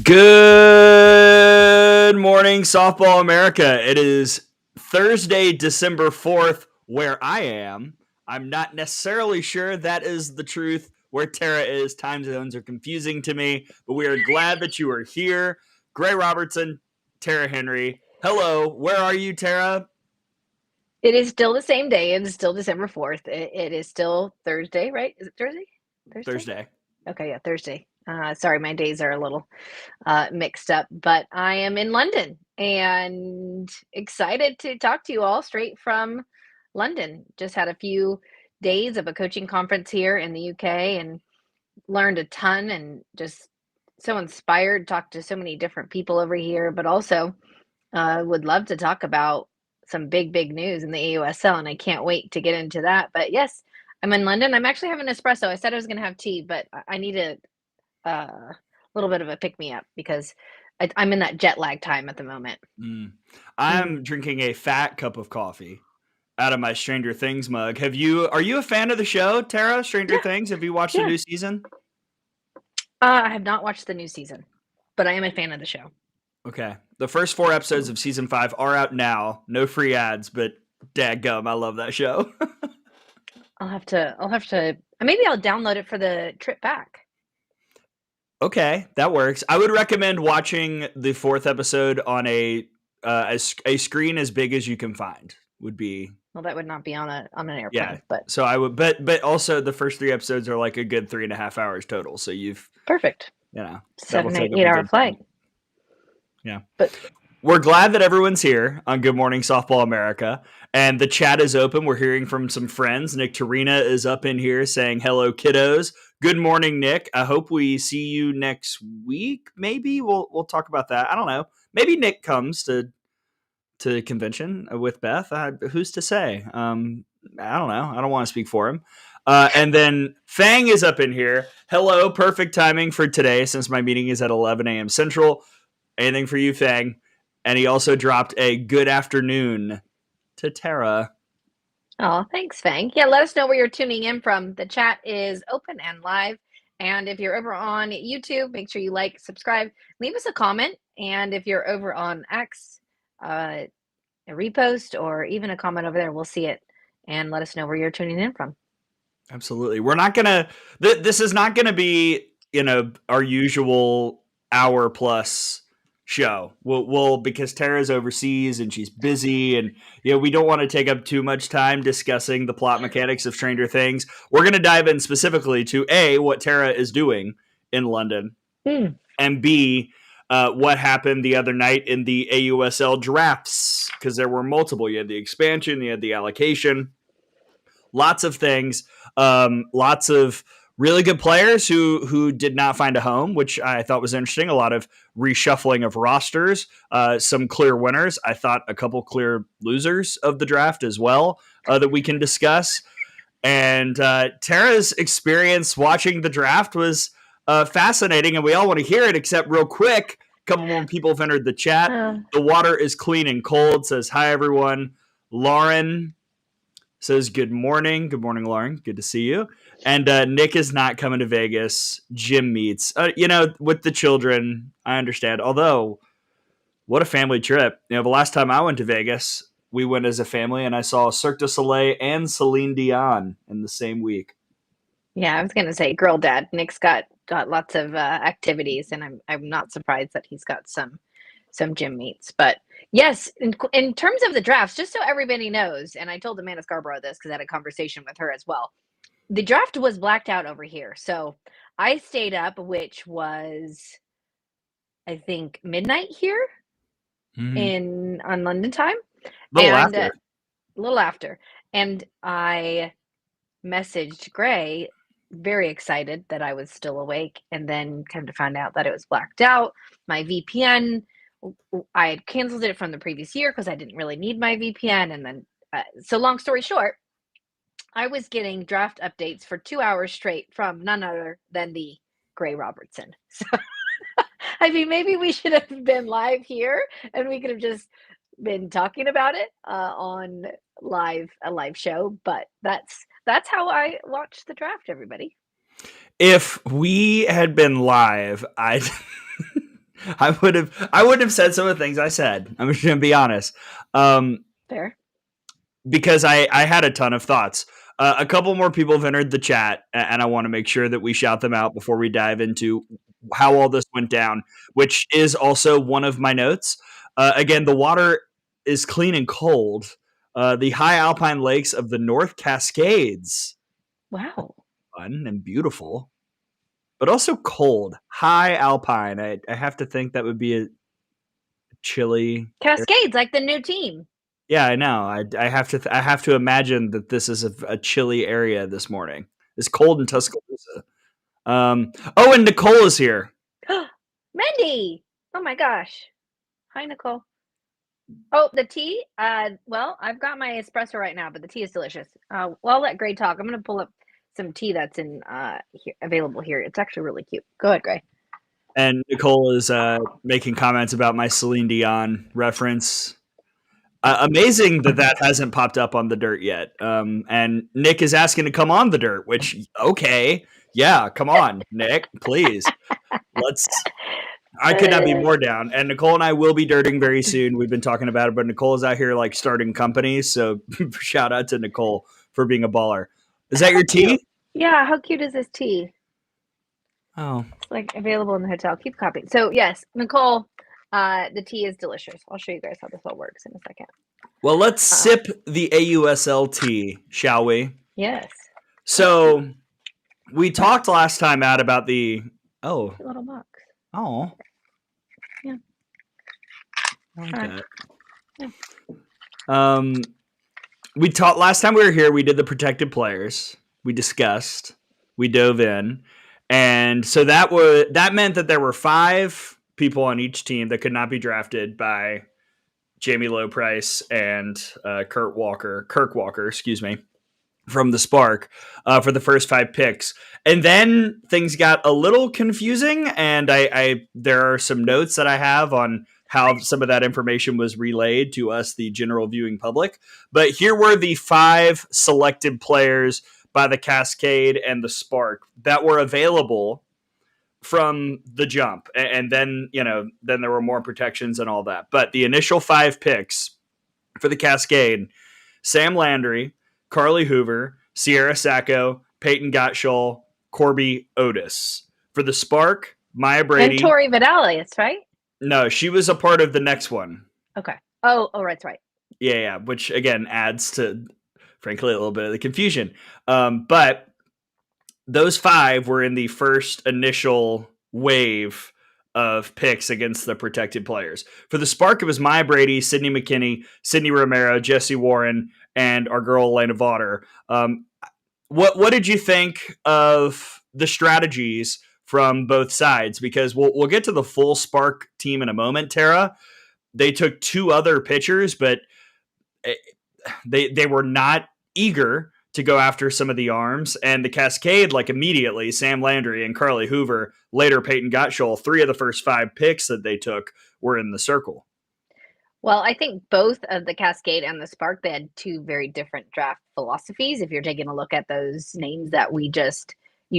Good morning, Softball America. It is Thursday, December 4th, where I am. I'm not necessarily sure that is the truth where Tara is. Time zones are confusing to me, but we are glad that you are here. Gray Robertson, Tara Henry. Hello, where are you, Tara? It is still the same day. It is still December 4th. It is still Thursday, right? Is it Thursday? Thursday. Okay, yeah, Thursday. Sorry, my days are a little mixed up, but I am in London and excited to talk to you all straight from London. Just had a few days of a coaching conference here in the UK and learned a ton and just so inspired, talked to so many different people over here, but also would love to talk about some big news in the AUSL, and I can't wait to get into that. But yes, I'm in London. I'm actually having espresso. I said I was going to have tea, but I need a little bit of a pick me up because I'm in that jet lag time at the moment. I'm drinking a fat cup of coffee out of my Stranger Things mug. Are you a fan of the show, Tara? Stranger Things? Have you watched the new season? I have not watched the new season, but I am a fan of the show. Okay. The first 4 episodes of season 5 are out now. No free ads, but dadgum, I love that show. I'll have to maybe I'll download it for the trip back. Okay, that works. I would recommend watching the 4th episode on a screen as big as you can find. Would be well, that would not be on an airplane, but so I would, but also the first 3 episodes are like a good 3.5 hours total. So you've perfect, 7, 8 hour flight. Yeah, but we're glad that everyone's here on Good Morning Softball America, and the chat is open. We're hearing from some friends. Nick Tarina is up in here saying hello, kiddos. Good morning, Nick. I hope we see you next week. Maybe we'll talk about that. I don't know. Maybe Nick comes to convention with Beth. Who's to say? I don't know. I don't want to speak for him. And then Fang is up in here. Hello, perfect timing for today since my meeting is at 11 a.m. Central. Anything for you, Fang? And he also dropped a good afternoon to Tara. Oh, thanks, Fang. Yeah, let us know where you're tuning in from. The chat is open and live. And if you're over on YouTube, make sure you like, subscribe, leave us a comment. And if you're over on X, a repost or even a comment over there, we'll see it and let us know where you're tuning in from. Absolutely. We're not going to, this is not going to be, our usual hour plus show. We'll because Tara's overseas and she's busy, and we don't want to take up too much time discussing the plot mechanics of Stranger Things. We're going to dive in specifically to A, what Tara is doing in London, and B, what happened the other night in the AUSL drafts, because there were multiple. You had the expansion, you had the allocation, lots of things, lots of really good players who did not find a home, which I thought was interesting. A lot of reshuffling of rosters, some clear winners. I thought a couple clear losers of the draft as well that we can discuss. And Tara's experience watching the draft was fascinating, and we all want to hear it, except real quick, a couple more people have entered the chat. The water is clean and cold, says, hi, everyone. Lauren says, good morning. Good morning, Lauren. Good to see you. And Nick is not coming to Vegas. Jim meets. With the children, I understand. Although, what a family trip. The last time I went to Vegas we went as a family, and I saw Cirque du Soleil and Celine Dion in the same week. Yeah, I was gonna say, girl dad. Nick's got lots of activities, and I'm not surprised that he's got some gym meets. But yes, in terms of the drafts, just so everybody knows, and I told Amanda Scarborough this because I had a conversation with her as well. The draft was blacked out over here, so I stayed up, which was I think midnight here Mm-hmm. in on London time, Little and after. a little after, and I messaged Gray, very excited that I was still awake, and then kind of found out that it was blacked out. My VPN, I had canceled it from the previous year because I didn't really need my VPN, and then so long story short, I was getting draft updates for 2 hours straight from none other than the Gray Robertson. So I mean, maybe we should have been live here, and we could have just been talking about it on a live show. But that's how I watched the draft. Everybody, If we had been live, I would have said some of the things I said. I'm just gonna be honest. fair. Because I had a ton of thoughts. A couple more people have entered the chat, and I want to make sure that we shout them out before we dive into how all this went down, which is also one of my notes. Again, the water is clean and cold. The high alpine lakes of the North Cascades, Wow, fun and beautiful, but also cold. High alpine. I have to think that would be a chilly. Cascades like the new team. Yeah, I know. I have to imagine that this is a chilly area this morning. It's cold in Tuscaloosa. Oh, and Nicole is here. Mendy. Oh my gosh. Hi, Nicole. Oh, the tea. Well, I've got my espresso right now, but the tea is delicious. Well, I'll let Gray talk. I'm gonna pull up some tea that's in available here. It's actually really cute. Go ahead, Gray. And Nicole is making comments about my Celine Dion reference. Amazing that hasn't popped up on the dirt yet. And Nick is asking to come on the dirt, which okay, yeah, come on, Nick, please. Let's. I could not be more down. And Nicole and I will be dirting very soon. We've been talking about it, but Nicole is out here like starting companies. So shout out to Nicole for being a baller. Is that your tea? Cute. Yeah, how cute is this tea? Oh, It's like available in the hotel. Keep copying. So yes, Nicole, the tea is delicious. I'll show you guys how this all works in a second. well, let's sip the AUSL tea, shall we? Yes. So we talked last time out about the Cute little box. oh Yeah. I like Alright. that. Yeah. We talked last time we were here. We did the protected players. We discussed. We dove in, and so that meant that there were 5 people on each team that could not be drafted by Jamie Lowe Price and Kirk Walker, excuse me, from the Spark for the first 5 picks. And then things got a little confusing, and I there are some notes that I have on how some of that information was relayed to us, the general viewing public. But here were the 5 selected players by the Cascade and the Spark that were available from the jump. And then, then there were more protections and all that. But the initial 5 picks for the Cascade: Sam Landry, Carly Hoover, Sierra Sacco, Peyton Gottschall, Corby Otis. For the Spark, Maya Brady. And Tori Vidalis, right? No, she was a part of the next one. Okay. Oh, that's right. Yeah, which again adds to, frankly, a little bit of the confusion. But those 5 were in the first initial wave of picks against the protected players. For the Spark, it was Maya Brady, Sydney McKinney, Sydney Romero, Jesse Warren, and our girl Elena Vaughter. What did you think of the strategies from both sides? Because we'll get to the full Spark team in a moment, Tara. They took 2 other pitchers, but they were not eager to go after some of the arms. And the Cascade, like immediately, Sam Landry and Carly Hoover, later Peyton Gottschall, 3 of the first 5 picks that they took were in the circle. Well, I think both of the Cascade and the Spark, they had 2 very different draft philosophies. If you're taking a look at those names that you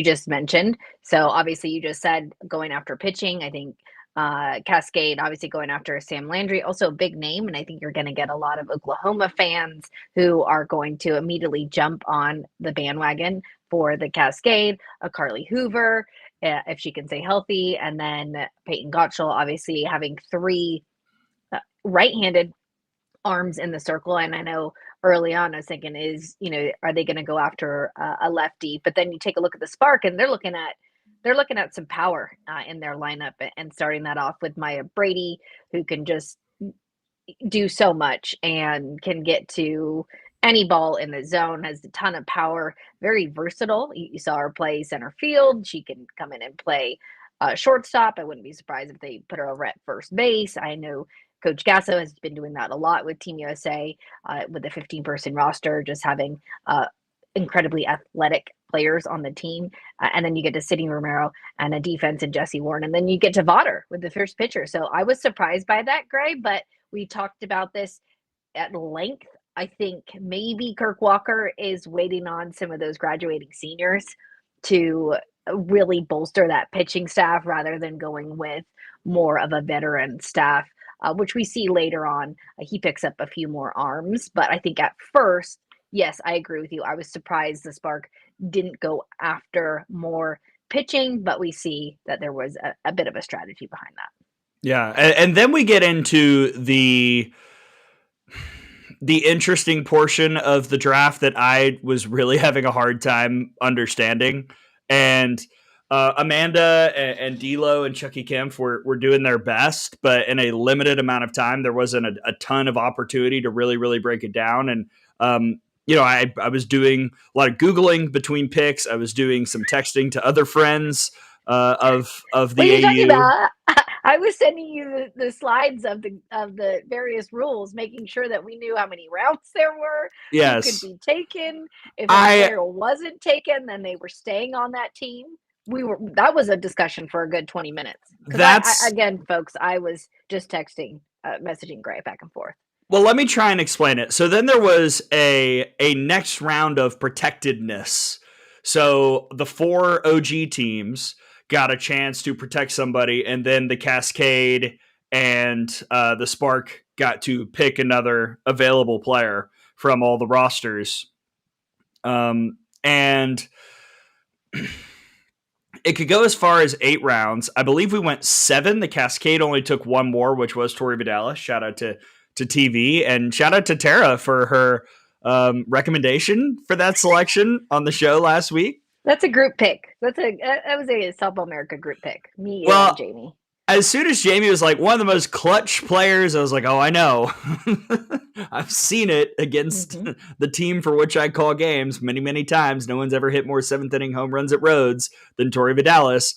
just mentioned. So obviously you just said going after pitching. I think Cascade obviously going after Sam Landry, also a big name, and I think you're going to get a lot of Oklahoma fans who are going to immediately jump on the bandwagon for the Cascade. A Carly Hoover, if she can stay healthy, and then Peyton Gottschall, obviously having three right-handed arms in the circle. And I know early on I was thinking, are they going to go after a lefty? But then you take a look at the Spark, and they're looking at some power in their lineup, and starting that off with Maya Brady, who can just do so much and can get to any ball in the zone, has a ton of power, very versatile. You saw her play center field. She can come in and play shortstop. I wouldn't be surprised if they put her over at first base. I know Coach Gasso has been doing that a lot with Team USA, with the 15-person roster, just having incredibly athletic players on the team. And then you get to Sydney Romero and a defense and Jesse Warren. And then you get to Vaughter with the first pitcher. So I was surprised by that, Gray, but we talked about this at length. I think maybe Kirk Walker is waiting on some of those graduating seniors to really bolster that pitching staff rather than going with more of a veteran staff, which we see later on. He picks up a few more arms, but I think at first, yes, I agree with you. I was surprised the Spark didn't go after more pitching, but we see that there was a bit of a strategy behind that. Yeah, and then we get into the interesting portion of the draft that I was really having a hard time understanding. And Amanda and D'Lo and Chucky Kempf were doing their best, but in a limited amount of time, there wasn't a ton of opportunity to really, really break it down. And, I was doing a lot of Googling between picks. I was doing some texting to other friends of the what are you talking AU. about? I was sending you the slides of the various rules, making sure that we knew how many rounds there were, Yes. who could be taken. If a player wasn't taken, then they were staying on that team. That was a discussion for a good 20 minutes. Again, folks, I was just texting, messaging Gray back and forth. Well, let me try and explain it. So then there was a next round of protectedness. So the 4 OG teams got a chance to protect somebody, and then the Cascade and the Spark got to pick another available player from all the rosters. And it could go as far as 8 rounds. I believe we went 7. The Cascade only took 1 more, which was Tori Vidalis. Shout out to TV, and shout out to Tara for her recommendation for that selection on the show last week. That's a group pick. That was a Softball America group pick. Me and Jamie. As soon as Jamie was like, one of the most clutch players, I was like, oh, I know. I've seen it against the team for which I call games many, many times. No one's ever hit more 7th inning home runs at Rhodes than Tori Vidalis.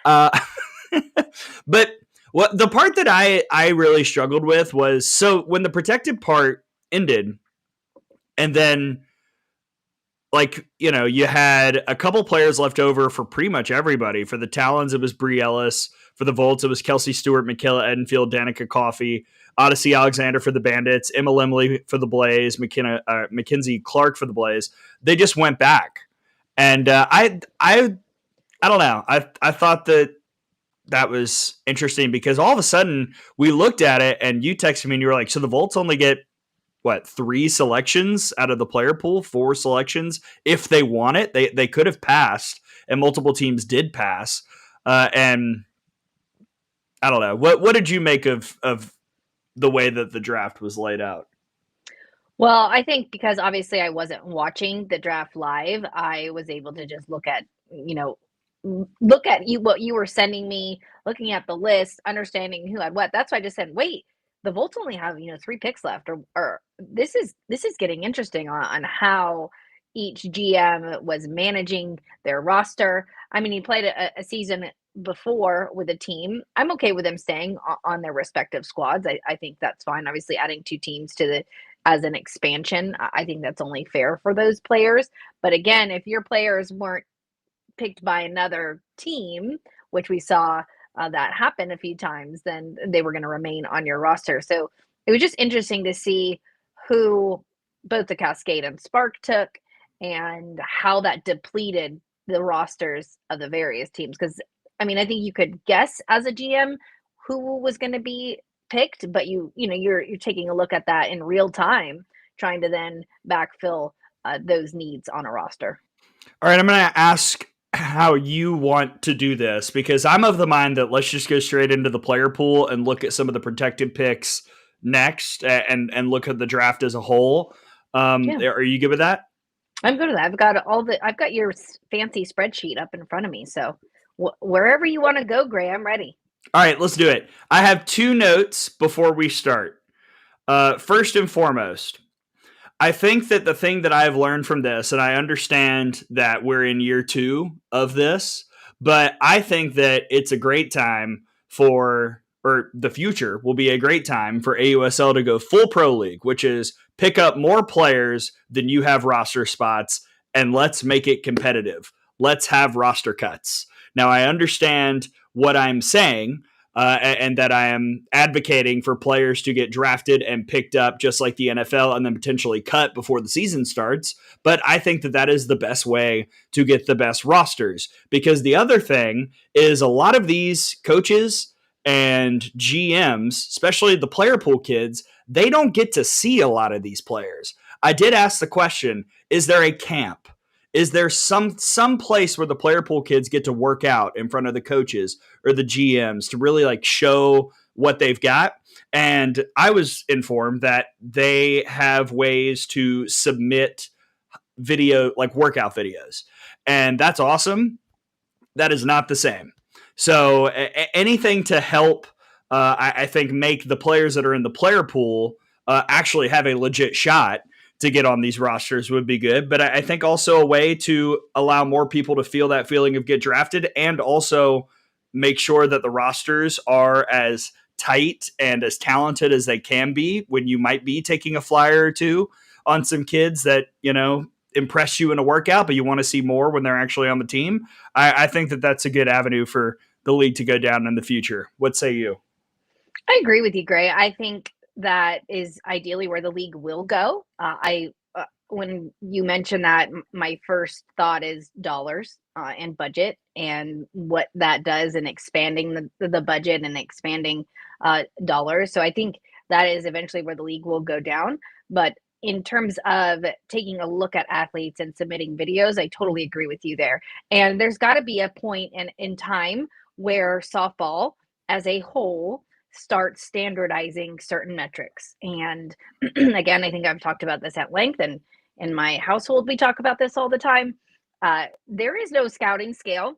But what the part that I really struggled with was, so when the protected part ended, and then you had a couple players left over for pretty much everybody. For the Talons, it was Brie Ellis. For the Volts, it was Kelsey Stewart, Michaela Edenfield, Danica Coffey, Odyssey Alexander for the Bandits, Emma Limley for the Blaze, Mackenzie Clark for the Blaze. They just went back. And I don't know. I thought that was interesting, because all of a sudden we looked at it, and you texted me and you were like, so the Volts only get 3 selections out of the player pool, 4 selections. If they want it, they could have passed, and multiple teams did pass. And I don't know. What did you make of the way that the draft was laid out? Well, I think because obviously I wasn't watching the draft live, I was able to just look at what you were sending me, looking at the list, understanding who had what. That's why I just said, wait, the Volts only have 3 picks left, or this is getting interesting on how each GM was managing their roster. I mean, he played a season before with a team. I'm okay with them staying on their respective squads. I think that's fine. Obviously, adding 2 teams as an expansion, I think that's only fair for those players. But again, if your players weren't picked by another team, which we saw that happen a few times, then they were going to remain on your roster. So it was just interesting to see who both the Cascade and Spark took, and how that depleted the rosters of the various teams. Because I mean, I think you could guess as a GM who was going to be picked, but you're taking a look at that in real time, trying to then backfill those needs on a roster. All right, I'm going to ask how you want to do this because I'm of the mind that let's just go straight into the player pool and look at some of the protected picks next and look at the draft as a whole. Yeah, Are you good with that? I'm good at that. I've got your fancy spreadsheet up in front of me. So wherever you want to go, Gray, I'm ready. All right, let's do it. I have 2 notes before we start. First and foremost, I think that the thing that I've learned from this, and I understand that we're in year 2 of this, but I think that it's a great time or the future will be a great time for AUSL to go full pro league, which is pick up more players than you have roster spots and let's make it competitive. Let's have roster cuts. Now, I understand what I'm saying, and that I am advocating for players to get drafted and picked up just like the NFL and then potentially cut before the season starts. But I think that that is the best way to get the best rosters, because the other thing is a lot of these coaches and GMs, especially the player pool kids, they don't get to see a lot of these players. I did ask the question, is there a camp? Is there some place where the player pool kids get to work out in front of the coaches or the GMs to really like show what they've got? And I was informed that they have ways to submit video, like workout videos. And that's awesome. That is not the same. So anything to help, I think, make the players that are in the player pool actually have a legit shot to get on these rosters would be good. But I think also a way to allow more people to feel that feeling of get drafted, and also make sure that the rosters are as tight and as talented as they can be when you might be taking a flyer or two on some kids that, impress you in a workout, but you want to see more when they're actually on the team. I think that that's a good avenue for the league to go down in the future. What say you? I agree with you, Gray. I think that is ideally where the league will go. When you mention that, my first thought is dollars and budget, and what that does in expanding the budget and expanding dollars. So I think that is eventually where the league will go down. But in terms of taking a look at athletes and submitting videos, I totally agree with you there. And there's got to be a point in time where softball as a whole start standardizing certain metrics. And again, I think I've talked about this at length, and in my household, we talk about this all the time. There is no scouting scale.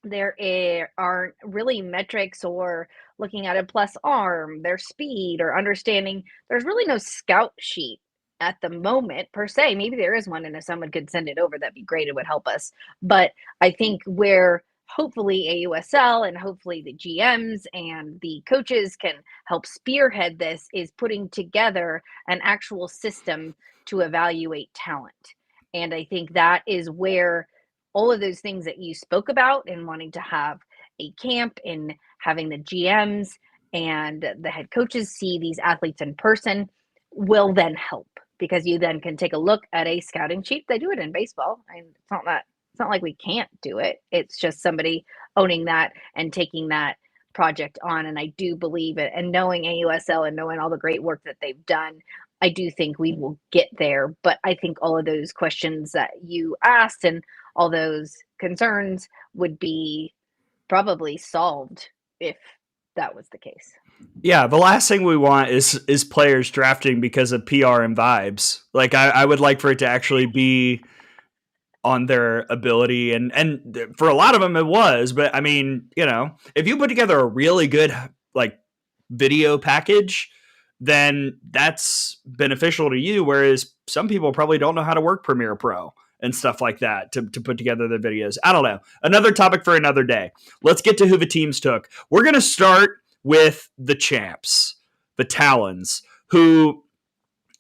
There aren't really metrics or looking at a plus arm, their speed, or understanding. There's really no scout sheet at the moment per se. Maybe there is one, and if someone could send it over, that'd be great. It would help us. But I think where hopefully AUSL and hopefully the GMs and the coaches can help spearhead this is putting together an actual system to evaluate talent. And I think that is where all of those things that you spoke about, and wanting to have a camp and having the GMs and the head coaches see these athletes in person, will then help, because you then can take a look at a scouting sheet. They do it in baseball. It's not like we can't do it. It's just somebody owning that and taking that project on. And I do believe it. And knowing AUSL and knowing all the great work that they've done, I do think we will get there. But I think all of those questions that you asked and all those concerns would be probably solved if that was the case. Yeah, the last thing we want is players drafting because of PR and vibes. Like I would like for it to actually be on their ability, and for a lot of them it was. But I mean, if you put together a really good like video package, then that's beneficial to you. Whereas some people probably don't know how to work Premiere Pro and stuff like that to put together the videos. I don't know. Another topic for another day. Let's get to who the teams took. We're going to start with the champs, the Talons, who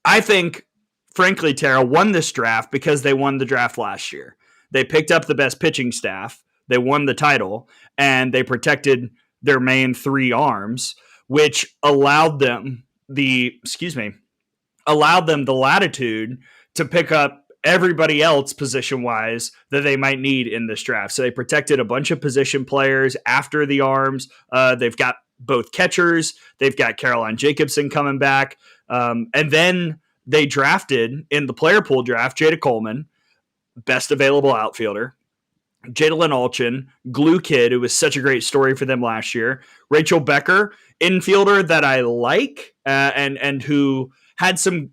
I think, frankly, Tara, won this draft because they won the draft last year. They picked up the best pitching staff, they won the title, and they protected their main 3 arms, which allowed them the latitude to pick up everybody else position-wise that they might need in this draft. So they protected a bunch of position players after the arms. They've got both catchers. They've got Caroline Jacobson coming back. And then they drafted in the player pool draft Jada Coleman, best available outfielder. Jadalyn Alchin, Glue Kid, who was such a great story for them last year. Rachel Becker, infielder that I like, and who had some,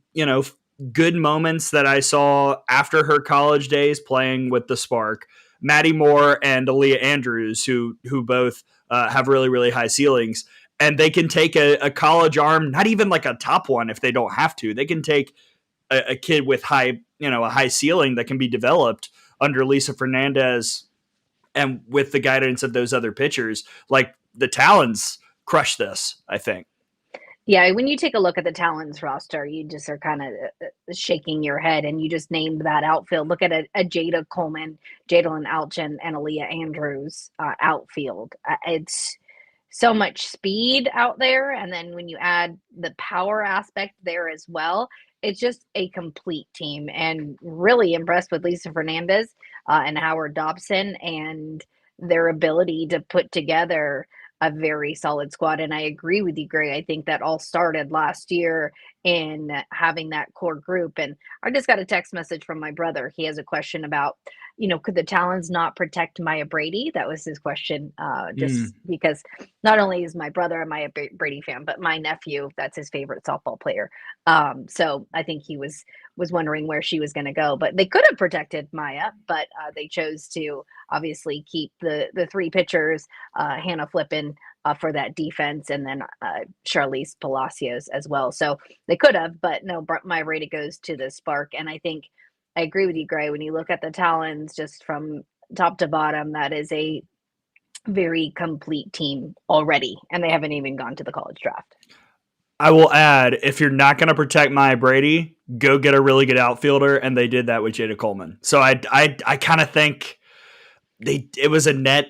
good moments that I saw after her college days playing with the Spark. Maddie Moore and Aaliyah Andrews, who both have really, really high ceilings. And they can take a college arm, not even like a top one if they don't have to. They can take a kid with a high ceiling that can be developed under Lisa Fernandez and with the guidance of those other pitchers. Like, the Talons crush this, I think. Yeah, when you take a look at the Talons roster, you just are kind of shaking your head, and you just named that outfield. Look at a Jada Coleman, Jadalyn Alchin, and Aaliyah Andrews outfield. It's so much speed out there, and then when you add the power aspect there as well, it's just a complete team. And really impressed with Lisa Fernandez and Howard Dobson and their ability to put together a very solid squad. And I agree with you, Gray. I think that all started last year in having that core group. And I just got a text message from my brother. He has a question about, could the Talons not protect Maya Brady? That was his question, because not only is my brother a Maya Brady fan, but my nephew, that's his favorite softball player. So I think he was wondering where she was going to go. But they could have protected Maya, but they chose to obviously keep the three pitchers, Hannah Flippin for that defense, and then Charlize Palacios as well. So they could have, but no, Maya Brady goes to the Spark. And I think I agree with you, Gray. When you look at the Talons, just from top to bottom, that is a very complete team already, and they haven't even gone to the college draft. I will add, if you're not going to protect Maya Brady, go get a really good outfielder, and they did that with Jada Coleman. So I kind of think it was a net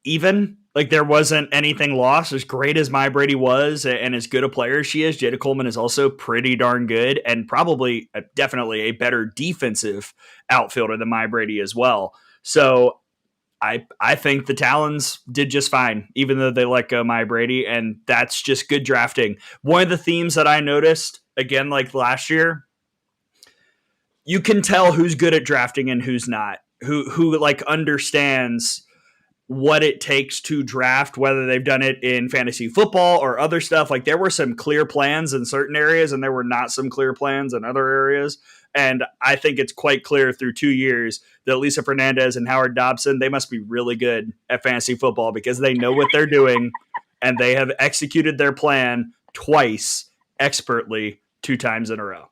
even. Like, there wasn't anything lost. As great as Maya Brady was and as good a player as she is, Jada Coleman is also pretty darn good and probably definitely a better defensive outfielder than Maya Brady as well. So I think the Talons did just fine, even though they let go Maya Brady, and that's just good drafting. One of the themes that I noticed, again, like last year, you can tell who's good at drafting and who's not, who like understands what it takes to draft, whether they've done it in fantasy football or other stuff. Like, there were some clear plans in certain areas and there were not some clear plans in other areas. And I think it's quite clear through 2 years that Lisa Fernandez and Howard Dobson, they must be really good at fantasy football because they know what they're doing and they have executed their plan twice expertly 2 times in a row.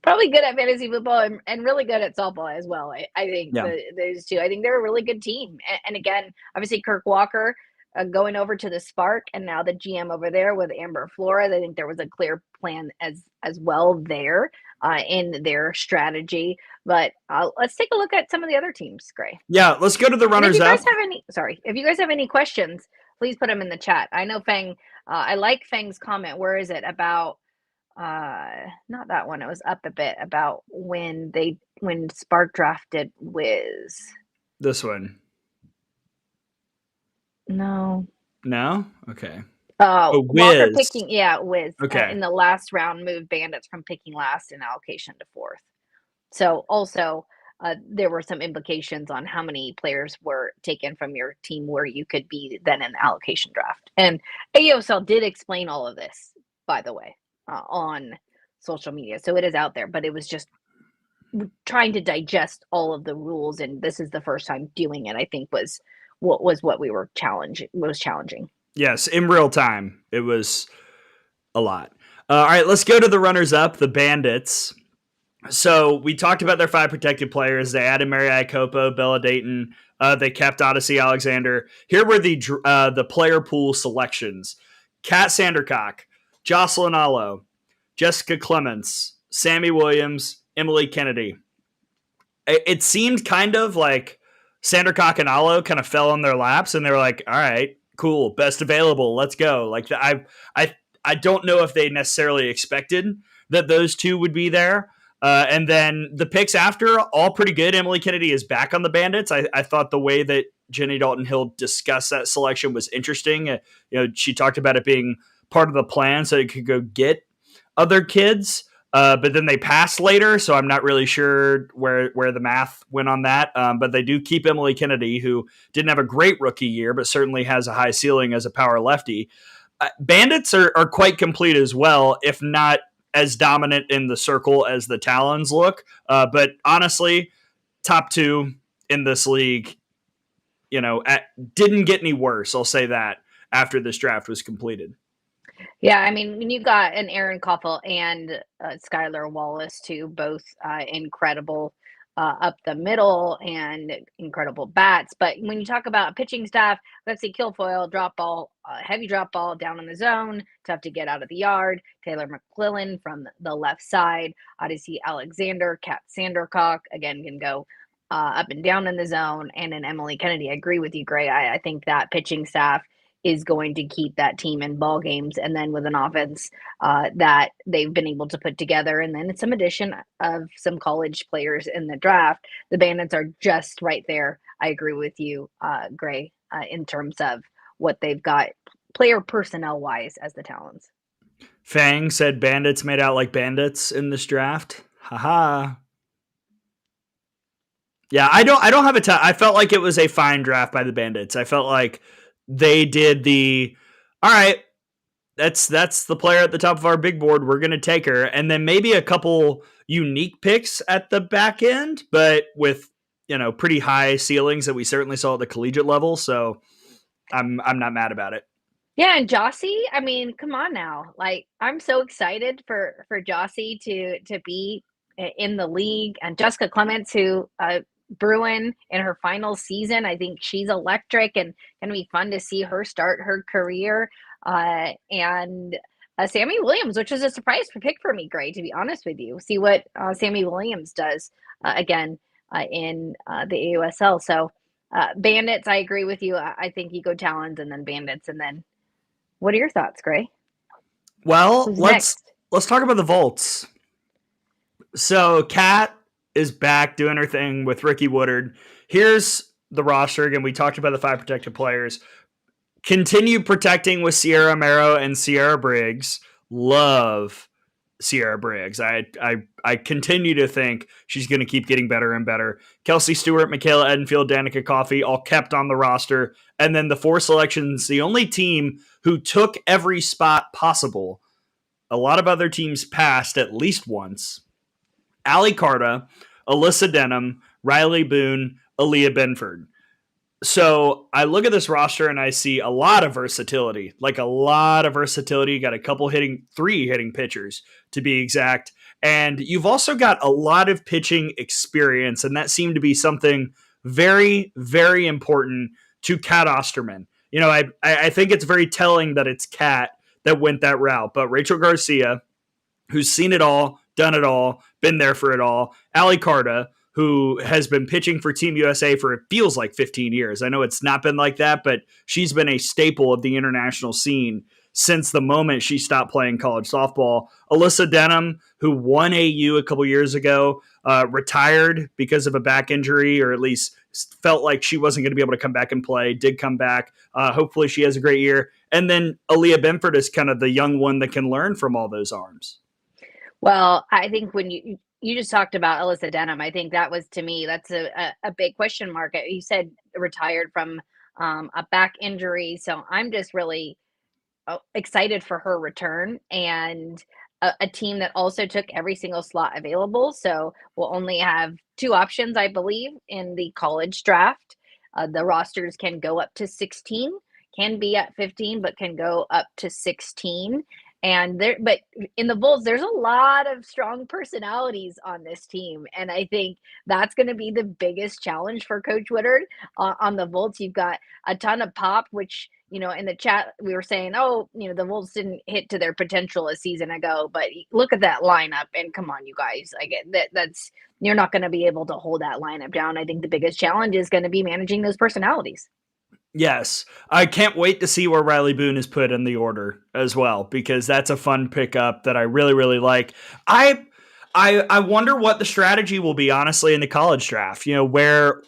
Probably good at fantasy football and really good at softball as well. I think those two. I think they're a really good team. And again, obviously Kirk Walker going over to the Spark, and now the GM over there with Amber Flores. I think there was a clear plan as well there in their strategy. But let's take a look at some of the other teams, Gray. Yeah, let's go to the runners up. If you guys have any questions, please put them in the chat. I know Fang. I like Fang's comment. Where is it about? Not that one. It was up a bit about when Spark drafted Wiz. This one. No. Okay. Walker picking, Wiz. Okay. In the last round, moved Bandits from picking last in allocation to 4th. So also, there were some implications on how many players were taken from your team where you could be then in the allocation draft. And AUSL did explain all of this, by the way, on social media. So it is out there, but it was just trying to digest all of the rules. And this is the first time doing it, I think was what we were challenging. Yes. In real time. It was a lot. All right, let's go to the runners up, the Bandits. So we talked about their 5 protected players. They added Mary Iacopo, Bella Dayton. They kept Odyssey Alexander. Here were the player pool selections. Kat Sandercock, Jocelyn Allo, Jessica Clements, Sammy Williams, Emily Kennedy. It seemed kind of like Sandercock and Allo kind of fell on their laps, and they were like, all right, cool, best available, let's go. Like, I don't know if they necessarily expected that those two would be there. And then the picks after, all pretty good. Emily Kennedy is back on the Bandits. I thought the way that Jenny Dalton Hill discussed that selection was interesting. She talked about it being part of the plan so it could go get other kids. But then they passed later, so I'm not really sure where the math went on that. But they do keep Emily Kennedy, who didn't have a great rookie year, but certainly has a high ceiling as a power lefty. Bandits are quite complete as well, if not as dominant in the circle as the Talons look. But honestly, top two in this league, didn't get any worse. I'll say that after this draft was completed. Yeah, I mean, when you got an Aaron Koffel and Skylar Wallace, too, both incredible up the middle and incredible bats. But when you talk about pitching staff, let's see, Kilfoyle, drop ball, heavy drop ball down in the zone, tough to get out of the yard. Taylor McClellan from the left side. Odyssey Alexander, Kat Sandercock, again, can go up and down in the zone. And then Emily Kennedy. I agree with you, Gray. I think that pitching staff is going to keep that team in ball games, and then with an offense that they've been able to put together, and then some addition of some college players in the draft, the Bandits are just right there. I agree with you, Gray, in terms of what they've got player personnel wise as the Talons. Fang said Bandits made out like bandits in this draft. Haha. Yeah, I don't have a ton. I felt like it was a fine draft by the Bandits. I felt like they did all right, that's the player at the top of our big board. We're going to take her. And then maybe a couple unique picks at the back end, but with, pretty high ceilings that we certainly saw at the collegiate level. So I'm not mad about it. Yeah, and Jossie, I mean, come on now. Like, I'm so excited for Jossie to be in the league, and Jessica Clements, who Bruin in her final season. I think she's electric and going to be fun to see her start her career. And Sammy Williams, which was a surprise pick for me, Gray, to be honest with you. See what Sammy Williams does again in the AUSL. So Bandits, I agree with you. I think you go Talons and then Bandits. And then what are your thoughts, Gray? Well, let's talk about the Volts. So Kat is back doing her thing with Ricky Woodard. Here's the roster. Again, we talked about the 5 protected players. Continue protecting with Sierra Mero and Sierra Briggs. Love Sierra Briggs. I continue to think she's going to keep getting better and better. Kelsey Stewart, Michaela Edenfield, Danica Coffey, all kept on the roster. And then the 4 selections, the only team who took every spot possible. A lot of other teams passed at least once. Allie Carta, Alyssa Denham, Riley Boone, Aaliyah Benford. So I look at this roster and I see a lot of versatility, You got a couple 3 hitting pitchers to be exact. And you've also got a lot of pitching experience. And that seemed to be something very, very important to Kat Osterman. I think it's very telling that it's Kat that went that route. But Rachel Garcia, who's seen it all, done it all, been there for it all. Allie Carta, who has been pitching for Team USA for it feels like 15 years. I know it's not been like that, but she's been a staple of the international scene since the moment she stopped playing college softball. Alyssa Denham, who won AU a couple years ago, retired because of a back injury, or at least felt like she wasn't going to be able to come back and play, did come back. Hopefully she has a great year. And then Aaliyah Benford is kind of the young one that can learn from all those arms. Well, I think when you just talked about Alyssa Denham, I think that was, to me, that's a big question mark. You said retired from a back injury. So I'm just really excited for her return, and a team that also took every single slot available. So we'll only have 2 options, I believe, in the college draft. The rosters can go up to 16, can be at 15, but can go up to 16. But in the Bulls, there's a lot of strong personalities on this team. And I think that's going to be the biggest challenge for Coach Woodard on the Volts. You've got a ton of pop, which, in the chat, we were saying, the Wolves didn't hit to their potential a season ago, but look at that lineup and come on, you guys, that's, you're not going to be able to hold that lineup down. I think the biggest challenge is going to be managing those personalities. Yes. I can't wait to see where Riley Boone is put in the order as well, because that's a fun pickup that I really, really like. I wonder what the strategy will be, honestly, in the college draft. Obviously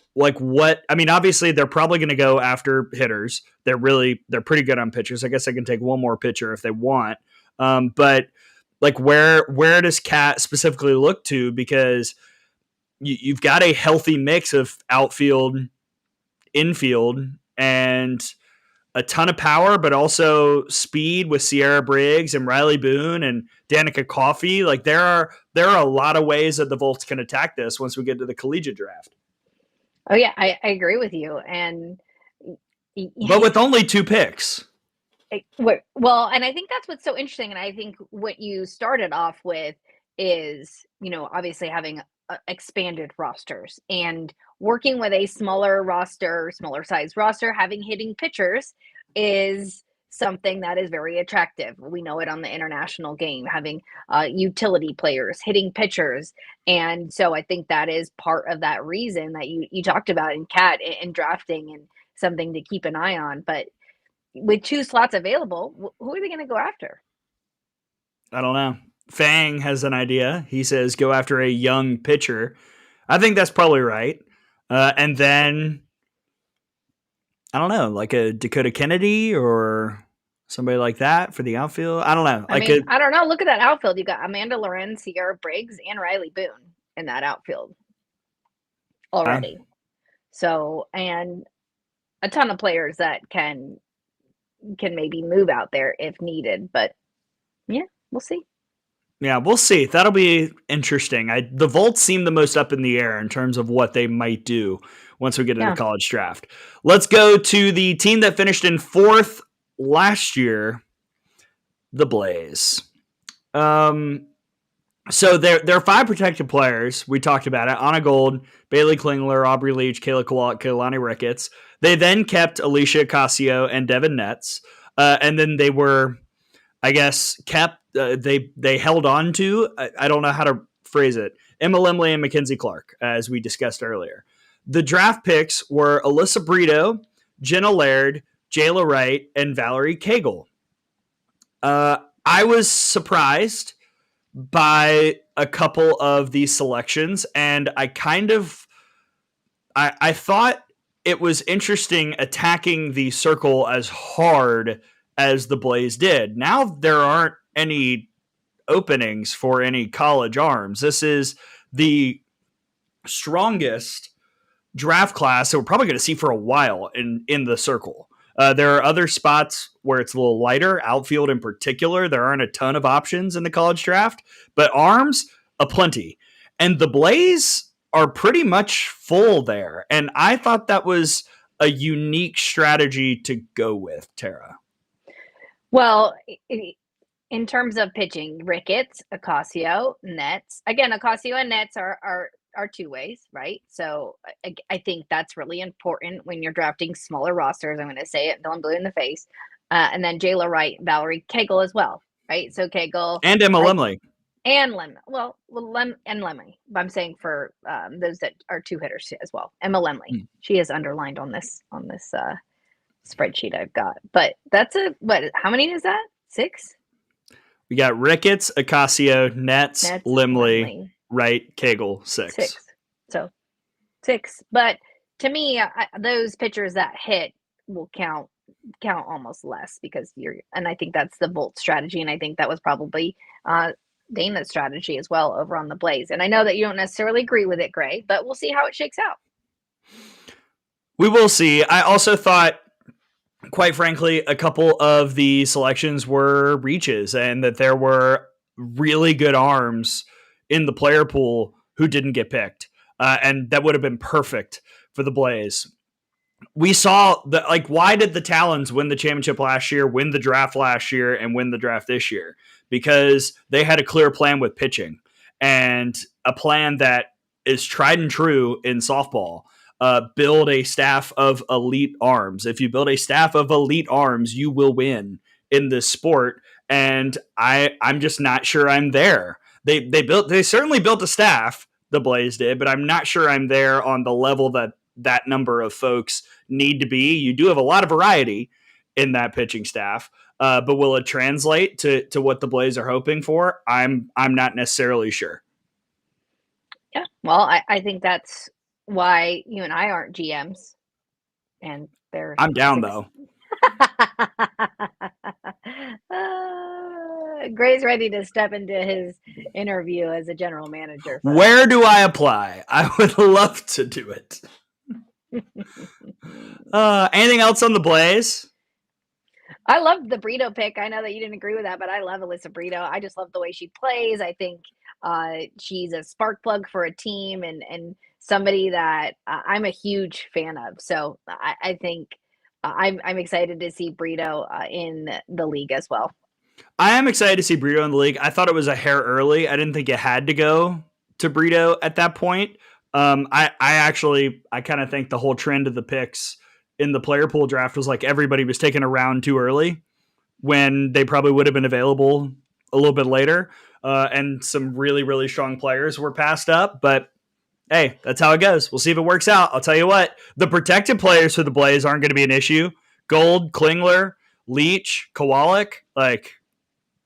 they're probably going to go after hitters. They're pretty good on pitchers. I guess I can take one more pitcher if they want. But like where does Cat specifically look to? Because you've got a healthy mix of outfield, infield, and a ton of power, but also speed with Sierra Briggs and Riley Boone and Danica Coffey. Like there are a lot of ways that the Volts can attack this once we get to the collegiate draft. Oh yeah, I agree with you. And but with only 2 picks. Well, and I think that's what's so interesting. And I think what you started off with is, obviously having expanded rosters and working with a smaller size roster, having hitting pitchers is something that is very attractive. We know it on the international game, having utility players, hitting pitchers. And so I think that is part of that reason that you talked about in Cat and drafting and something to keep an eye on. But with 2 slots available, who are they going to go after? I don't know. Fang has an idea. He says go after a young pitcher. I think that's probably right. And then, I don't know, like a Dakota Kennedy or somebody like that for the outfield. I don't know. I don't know. Look at that outfield. You got Amanda Lorenz, Sierra Briggs, and Riley Boone in that outfield already. So, and a ton of players that can maybe move out there if needed. But yeah, we'll see. Yeah, we'll see. That'll be interesting. The Volts seem the most up in the air in terms of what they might do once we get into the college draft. Let's go to the team that finished in 4th last year, the Blaze. So there are 5 protected players. We talked about it. Anna Gold, Bailey Klingler, Aubrey Leach, Kayla Kowalik, Kailani Ricketts. They then kept Alicia Ocasio and Devin Netz. And then they were, I guess, kept, they held on to, I don't know how to phrase it, Emma Lemley and Mackenzie Clark, as we discussed earlier. The draft picks were Alyssa Brito, Jenna Laird, Jayla Wright, and Valerie Cagle. I was surprised by a couple of these selections, and I thought it was interesting attacking the circle as hard as the Blaze did. Now there aren't any openings for any college arms. This is the strongest draft class that we're probably going to see for a while in the circle. There are other spots where it's a little lighter, outfield in particular. There aren't a ton of options in the college draft, but arms, aplenty. And the Blaze are pretty much full there. And I thought that was a unique strategy to go with, Tara. Well, in terms of pitching, Ricketts, Ocasio, Netz. Again, Ocasio and Netz are 2 ways, right? So I think that's really important when you're drafting smaller rosters. I'm going to say it until I'm blue in the face. And then Jayla Wright, Valerie Cagle as well, right? So Cagle. And Emma Lemley. And Lemley. Well, and Lemley. But I'm saying for those that are 2 hitters as well. Emma Lemley. She is underlined on this spreadsheet I've got. But that's how many is that? 6? We got Ricketts, Ocasio, Netz, Lemley. Right, Cagle, 6. So 6. But to me, those pitchers that hit will count almost less because and I think that's the Volt strategy, and I think that was probably Dana's strategy as well over on the Blaze. And I know that you don't necessarily agree with it, Gray, but we'll see how it shakes out. We will see. I also thought, quite frankly, a couple of the selections were reaches, and that there were really good arms in the player pool who didn't get picked. And that would have been perfect for the Blaze. We saw why did the Talons win the championship last year, win the draft last year, and win the draft this year? Because they had a clear plan with pitching and a plan that is tried and true in softball. Build a staff of elite arms. If you build a staff of elite arms, you will win in this sport. And I'm just not sure I'm there. They certainly built a staff, the Blaze did, but I'm not sure I'm there on the level that number of folks need to be. You do have a lot of variety in that pitching staff, but will it translate to what the Blaze are hoping for? I'm not necessarily sure. Well, I think that's why you and I aren't GMs, and they're I'm down six. though. Gray's ready to step into his interview as a general manager for us. Where do I apply? I would love to do it. Anything else on the Blaze? I love the Brito pick. I know that you didn't agree with that, but I love Alyssa Brito. I just love the way she plays. I think she's a spark plug for a team and somebody that I'm a huge fan of. So I think I'm excited to see Brito in the league as well. I am excited to see Brito in the league. I thought it was a hair early. I didn't think it had to go to Brito at that point. I kind of think the whole trend of the picks in the player pool draft was like everybody was taking a round too early when they probably would have been available a little bit later. And some really, really strong players were passed up. But hey, that's how it goes. We'll see if it works out. I'll tell you what, the protected players for the Blaze aren't going to be an issue. Gold, Klingler, Leach, Kowalik, like,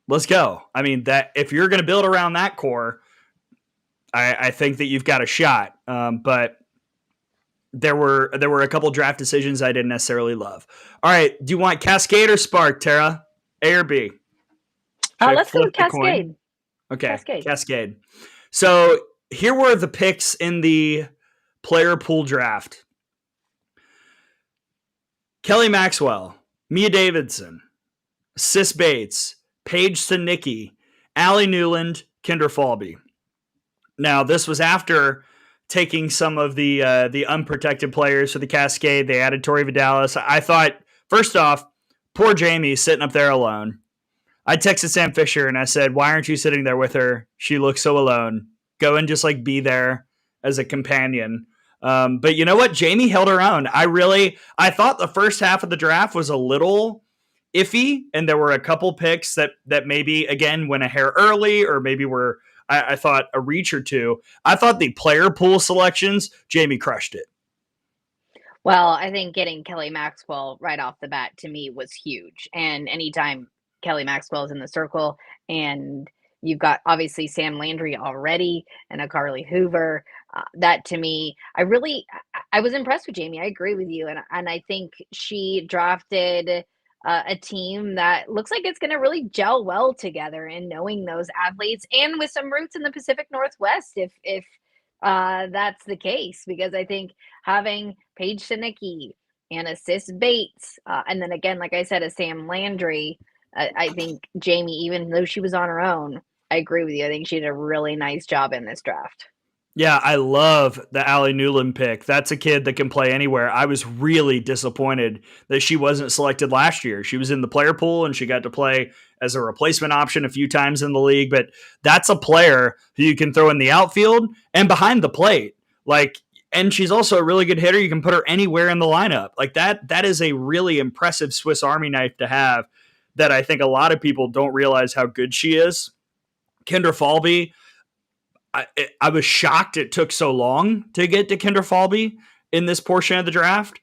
let's go. I mean, that if you're going to build around that core, I think that you've got a shot. But there were a couple draft decisions I didn't necessarily love. All right, do you want Cascade or Spark, Tara? A or B? Let's go with Cascade. Okay, Cascade. So here were the picks in the player pool draft. Kelly Maxwell, Mia Davidson, Sis Bates, Paige Sinicki, Allie Newland, Kendra Falby. Now, this was after taking some of the unprotected players for the Cascade. They added Tori Vidalis. I thought, first off, poor Jamie sitting up there alone. I texted Sam Fisher and I said, why aren't you sitting there with her? She looks so alone. Go and just like be there as a companion. But you know what? Jamie held her own. I thought the first half of the draft was a little iffy, and there were a couple picks that maybe, again, went a hair early or maybe were, I thought, a reach or two. I thought the player pool selections, Jamie crushed it. Well, I think getting Kelly Maxwell right off the bat to me was huge. And anytime Kelly Maxwell is in the circle and you've got obviously Sam Landry already and a Carly Hoover, that to me, I was impressed with Jamie. I agree with you. And I think she drafted a team that looks like it's going to really gel well together and knowing those athletes and with some roots in the Pacific Northwest if that's the case, because I think having Paige Sinicki and a Sis Bates, and then again, like I said, a Sam Landry, I think Jamie, even though she was on her own, I agree with you. I think she did a really nice job in this draft. Yeah, I love the Allie Newland pick. That's a kid that can play anywhere. I was really disappointed that she wasn't selected last year. She was in the player pool and she got to play as a replacement option a few times in the league, but that's a player who you can throw in the outfield and behind the plate. And she's also a really good hitter. You can put her anywhere in the lineup. Like that is a really impressive Swiss Army knife to have that I think a lot of people don't realize how good she is. Kendra Falby, I was shocked it took so long to get to Kendra Falby in this portion of the draft.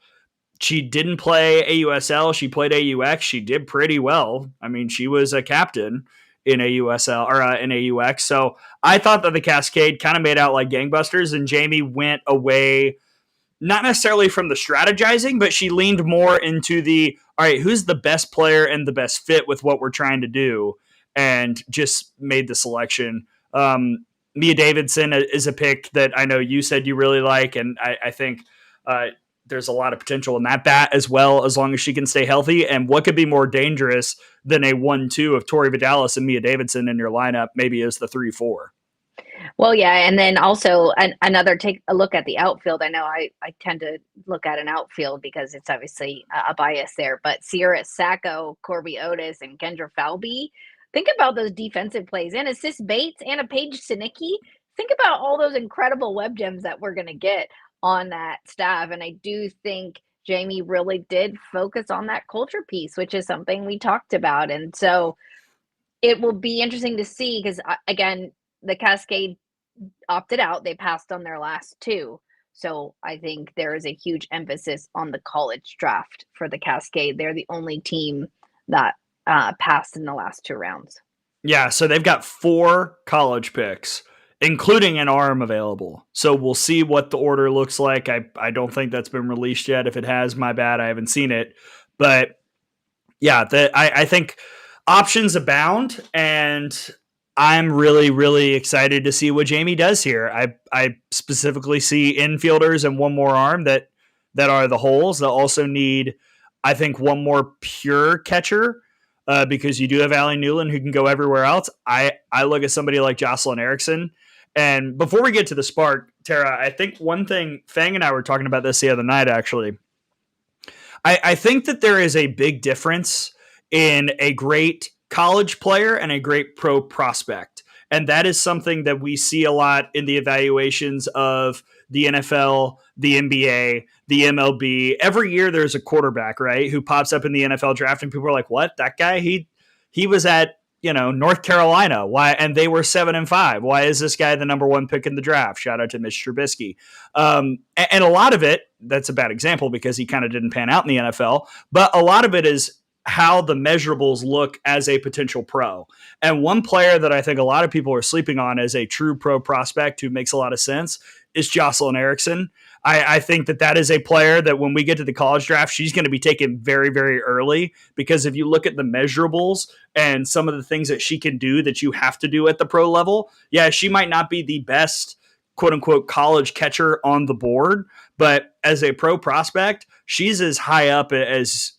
She didn't play AUSL. She played AUX. She did pretty well. I mean, she was a captain in AUSL or in AUX. So I thought that the Cascade kind of made out like gangbusters, and Jamie went away not necessarily from the strategizing, but she leaned more into the, all right, who's the best player and the best fit with what we're trying to do, and just made the selection. Mia Davidson is a pick that I know you said you really like, and I think there's a lot of potential in that bat as well, as long as she can stay healthy. And what could be more dangerous than a 1-2 of Tori Vidalis and Mia Davidson in your lineup, maybe as the 3-4? Well, yeah, and then also another take a look at the outfield. I know I tend to look at an outfield because it's obviously a bias there, but Sierra Sacco, Corby Otis, and Kendra Falby. Think about those defensive plays. And a Sis Bates and a Paige Sinicki. Think about all those incredible web gems that we're going to get on that staff. And I do think Jamie really did focus on that culture piece, which is something we talked about. And so it will be interesting to see because, again, the Cascade opted out. They passed on their last two. So I think there is a huge emphasis on the college draft for the Cascade. They're the only team that passed in the last two rounds. Yeah, so they've got 4 college picks including an arm available. So we'll see what the order looks like. I don't think that's been released yet. If it has, my bad. I haven't seen it. But yeah, I think options abound, and I'm really, really excited to see what Jamie does here. I specifically see infielders and one more arm that are the holes. They'll also need, I think, one more pure catcher because you do have Allie Newland who can go everywhere else. I look at somebody like Jocelyn Erickson. And before we get to the spark, Tara, I think one thing, Fang and I were talking about this the other night, actually. I think that there is a big difference in a great college player and a great pro prospect. And that is something that we see a lot in the evaluations of the NFL, the NBA, the MLB. Every year there's a quarterback, right, who pops up in the NFL draft and people are like, what? That guy? He was at, North Carolina. Why? And they were 7-5. Why is this guy the number one pick in the draft? Shout out to Mr. Trubisky. And a lot of it, that's a bad example because he kind of didn't pan out in the NFL, but a lot of it is how the measurables look as a potential pro. And one player that I think a lot of people are sleeping on as a true pro prospect who makes a lot of sense is Jocelyn Erickson. I think that is a player that when we get to the college draft, she's going to be taken very, very early because if you look at the measurables and some of the things that she can do that you have to do at the pro level, yeah, she might not be the best quote unquote college catcher on the board, but as a pro prospect, she's as high up as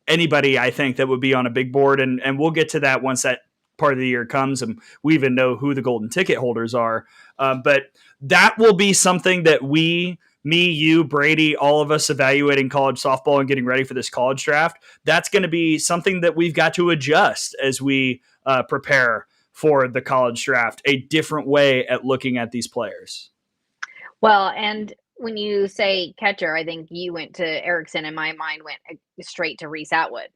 anybody I think that would be on a big board. And we'll get to that once that part of the year comes and we even know who the golden ticket holders are. But that will be something that me, you, Brady, all of us evaluating college softball and getting ready for this college draft, that's going to be something that we've got to adjust as we prepare for the college draft, a different way at looking at these players. Well, and when you say catcher, I think you went to Erickson and my mind went straight to Reese Atwood.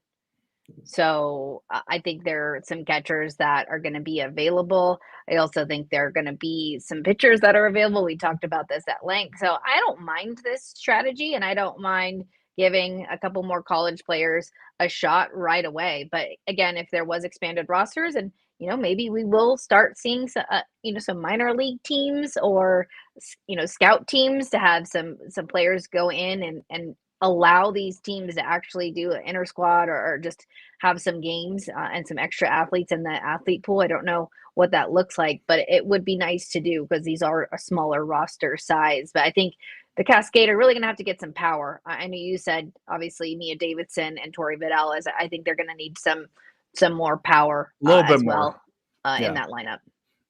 So I think there are some catchers that are going to be available. I also think there are going to be some pitchers that are available. We talked about this at length. So I don't mind this strategy and I don't mind giving a couple more college players a shot right away. But again, if there was expanded rosters and maybe we will start seeing some minor league teams or scout teams to have some players go in and allow these teams to actually do an inter squad or just have some games and some extra athletes in the athlete pool. I don't know what that looks like, but it would be nice to do because these are a smaller roster size. But I think the Cascade are really going to have to get some power. I know you said obviously Mia Davidson and Tori Vidal. I think they're going to need some more power a little bit as well yeah. in that lineup.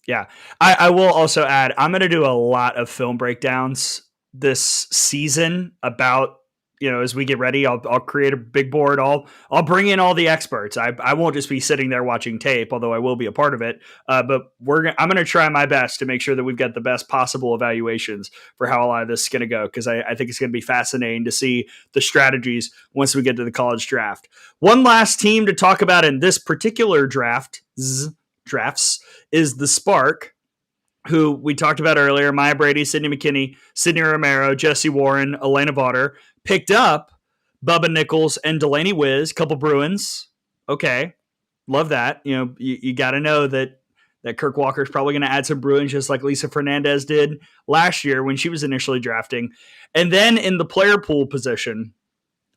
Yeah. I will also add, I'm going to do a lot of film breakdowns this season about, as we get ready. I'll create a big board. I'll bring in all the experts. I won't just be sitting there watching tape, although I will be a part of it. But I'm going to try my best to make sure that we've got the best possible evaluations for how a lot of this is going to go, because I think it's going to be fascinating to see the strategies once we get to the college draft. One last team to talk about in this particular drafts is the Spark, who we talked about earlier. Maya Brady, Sydney McKinney, Sydney Romero, Jesse Warren, Elena Vaughter, picked up Bubba Nichols and Delaney Wiz, couple Bruins. Okay. Love that. You got to know that Kirk Walker is probably going to add some Bruins just like Lisa Fernandez did last year when she was initially drafting. And then in the player pool position,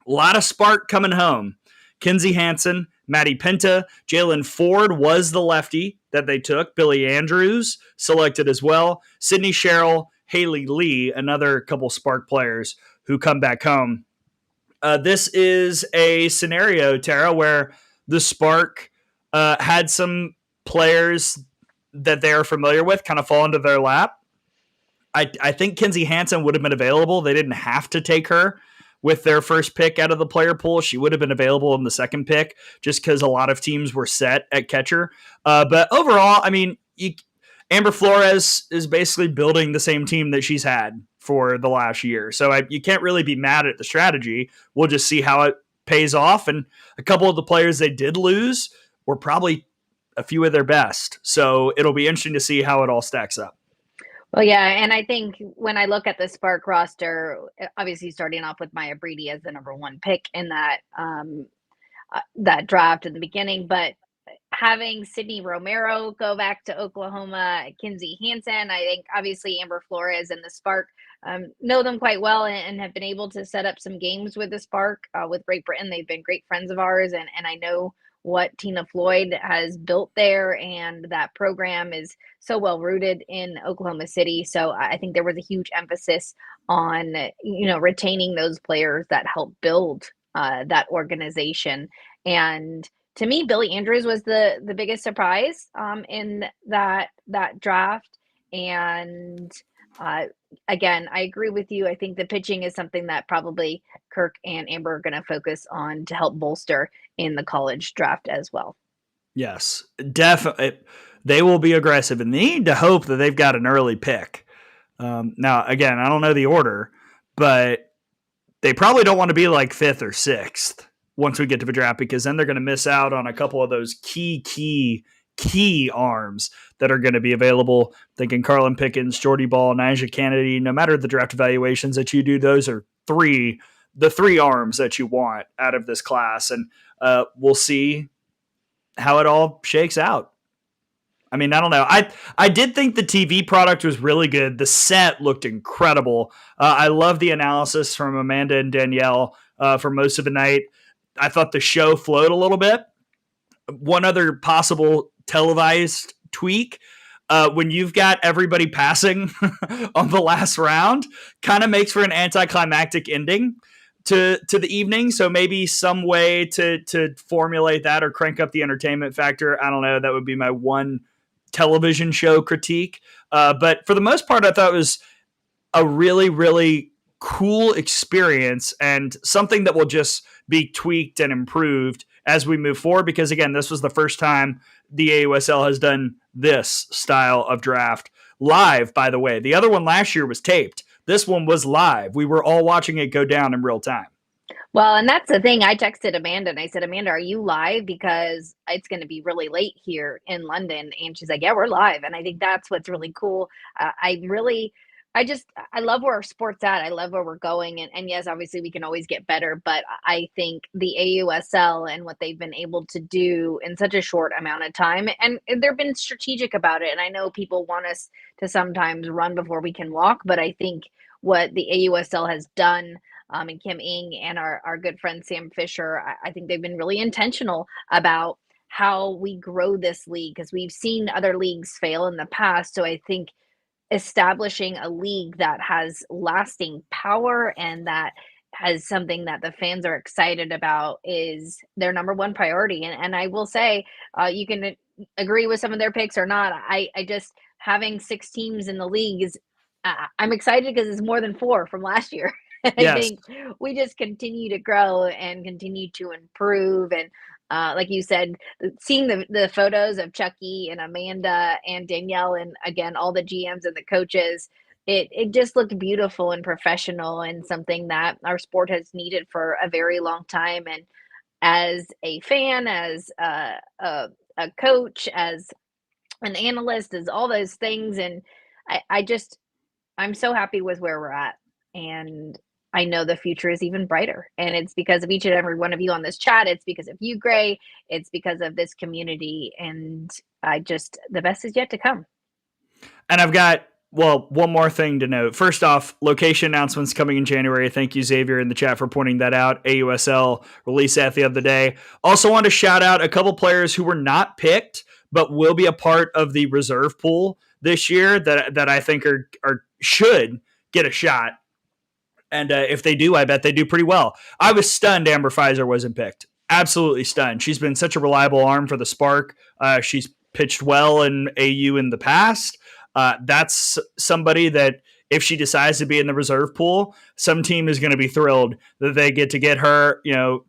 a lot of Spark coming home. Kinsey Hansen, Maddie Penta, Jalen Ford was the lefty that they took. Billy Andrews selected as well. Sydney Sherrill, Haley Lee, another couple Spark players who come back home. This is a scenario, Tara, where the Spark had some players that they are familiar with kind of fall into their lap. I think Kinsey Hansen would have been available. They didn't have to take her with their first pick out of the player pool. She would have been available in the second pick just because a lot of teams were set at catcher. But overall, I mean, Amber Flores is basically building the same team that she's had for the last year. So you can't really be mad at the strategy. We'll just see how it pays off. And a couple of the players they did lose were probably a few of their best. So it'll be interesting to see how it all stacks up. Well, yeah, and I think when I look at the Spark roster, obviously starting off with Maya Brady as the number one pick in that that draft in the beginning, but having Sydney Romero go back to Oklahoma, Kinsey Hansen, I think obviously Amber Flores and the Spark know them quite well and have been able to set up some games with the Spark with Great Britain. They've been great friends of ours, and I know what Tina Floyd has built there, and that program is so well rooted in Oklahoma City. So I think there was a huge emphasis on retaining those players that help build that organization. And to me, Billy Andrews was the biggest surprise in that draft. And uh, again, I agree with you. I think the pitching is something that probably Kirk and Amber are going to focus on to help bolster in the college draft as well. Yes, definitely. They will be aggressive, and they need to hope that they've got an early pick. Now, again, I don't know the order, but they probably don't want to be like fifth or sixth once we get to the draft, because then they're going to miss out on a couple of those key arms that are going to be available. Thinking Carlin Pickens, Jordy Ball, Nyjah Kennedy. No matter the draft evaluations that you do, those are the three arms that you want out of this class, and we'll see how it all shakes out. I mean, I don't know. I did think the TV product was really good. The set looked incredible. I love the analysis from Amanda and Danielle for most of the night. I thought the show flowed a little bit. One other possible televised tweak, when you've got everybody passing on the last round, kind of makes for an anticlimactic ending to the evening. So maybe some way to formulate that or crank up the entertainment factor. I don't know. That would be my one television show critique. But for the most part, I thought it was a really, really cool experience and something that will just be tweaked and improved as we move forward. Because again, this was the first time the AUSL has done this style of draft live, by the way. The other one last year was taped. This one was live. We were all watching it go down in real time. Well, and that's the thing. I texted Amanda and I said, Amanda, are you live? Because it's going to be really late here in London. And she's like, yeah, we're live. And I think that's what's really cool. I love where our sport's at. I love where we're going. And yes, obviously we can always get better, but I think the AUSL and what they've been able to do in such a short amount of time, and they've been strategic about it. And I know people want us to sometimes run before we can walk, but I think what the AUSL has done and Kim Ing and our good friend Sam Fisher, I think they've been really intentional about how we grow this league, because we've seen other leagues fail in the past. So I think establishing a league that has lasting power and that has something that the fans are excited about is their number one priority. And I will say, you can agree with some of their picks or not. I just having 6 teams in the league is, I'm excited because it's more than 4 from last year. I Yes. think we just continue to grow and continue to improve. And like you said, seeing the photos of Chucky and Amanda and Danielle and again all the GMs and the coaches, it just looked beautiful and professional and something that our sport has needed for a very long time. And as a fan, as a coach, as an analyst, as all those things, and I'm so happy with where we're at. And I know the future is even brighter. And it's because of each and every one of you on this chat. It's because of you, Gray. It's because of this community. And the best is yet to come. And I've got, one more thing to note. First off, location announcements coming in January. Thank you, Xavier, in the chat for pointing that out. AUSL release that the other day. Also want to shout out a couple players who were not picked, but will be a part of the reserve pool this year that I think are should get a shot. And if they do, I bet they do pretty well. I was stunned Amber Pfizer wasn't picked. Absolutely stunned. She's been such a reliable arm for the Spark. She's pitched well in AU in the past. That's somebody that if she decides to be in the reserve pool, some team is going to be thrilled that they get to get her.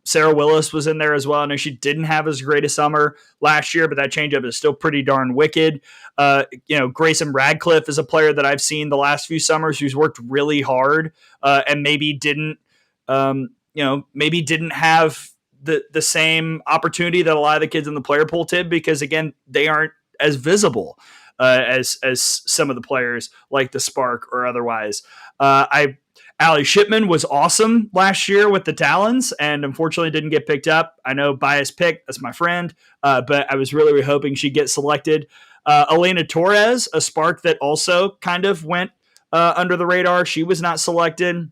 Sarah Willis was in there as well. I know she didn't have as great a summer last year, but that changeup is still pretty darn wicked. Grayson Radcliffe is a player that I've seen the last few summers who's worked really hard and maybe didn't have the same opportunity that a lot of the kids in the player pool did because, again, they aren't as visible. as some of the players like the Spark or otherwise. Allie Shipman was awesome last year with the Talons and unfortunately didn't get picked up. I know bias pick, that's my friend, but I was really hoping she'd get selected. Elena Torres, a Spark that also kind of went under the radar. She was not selected.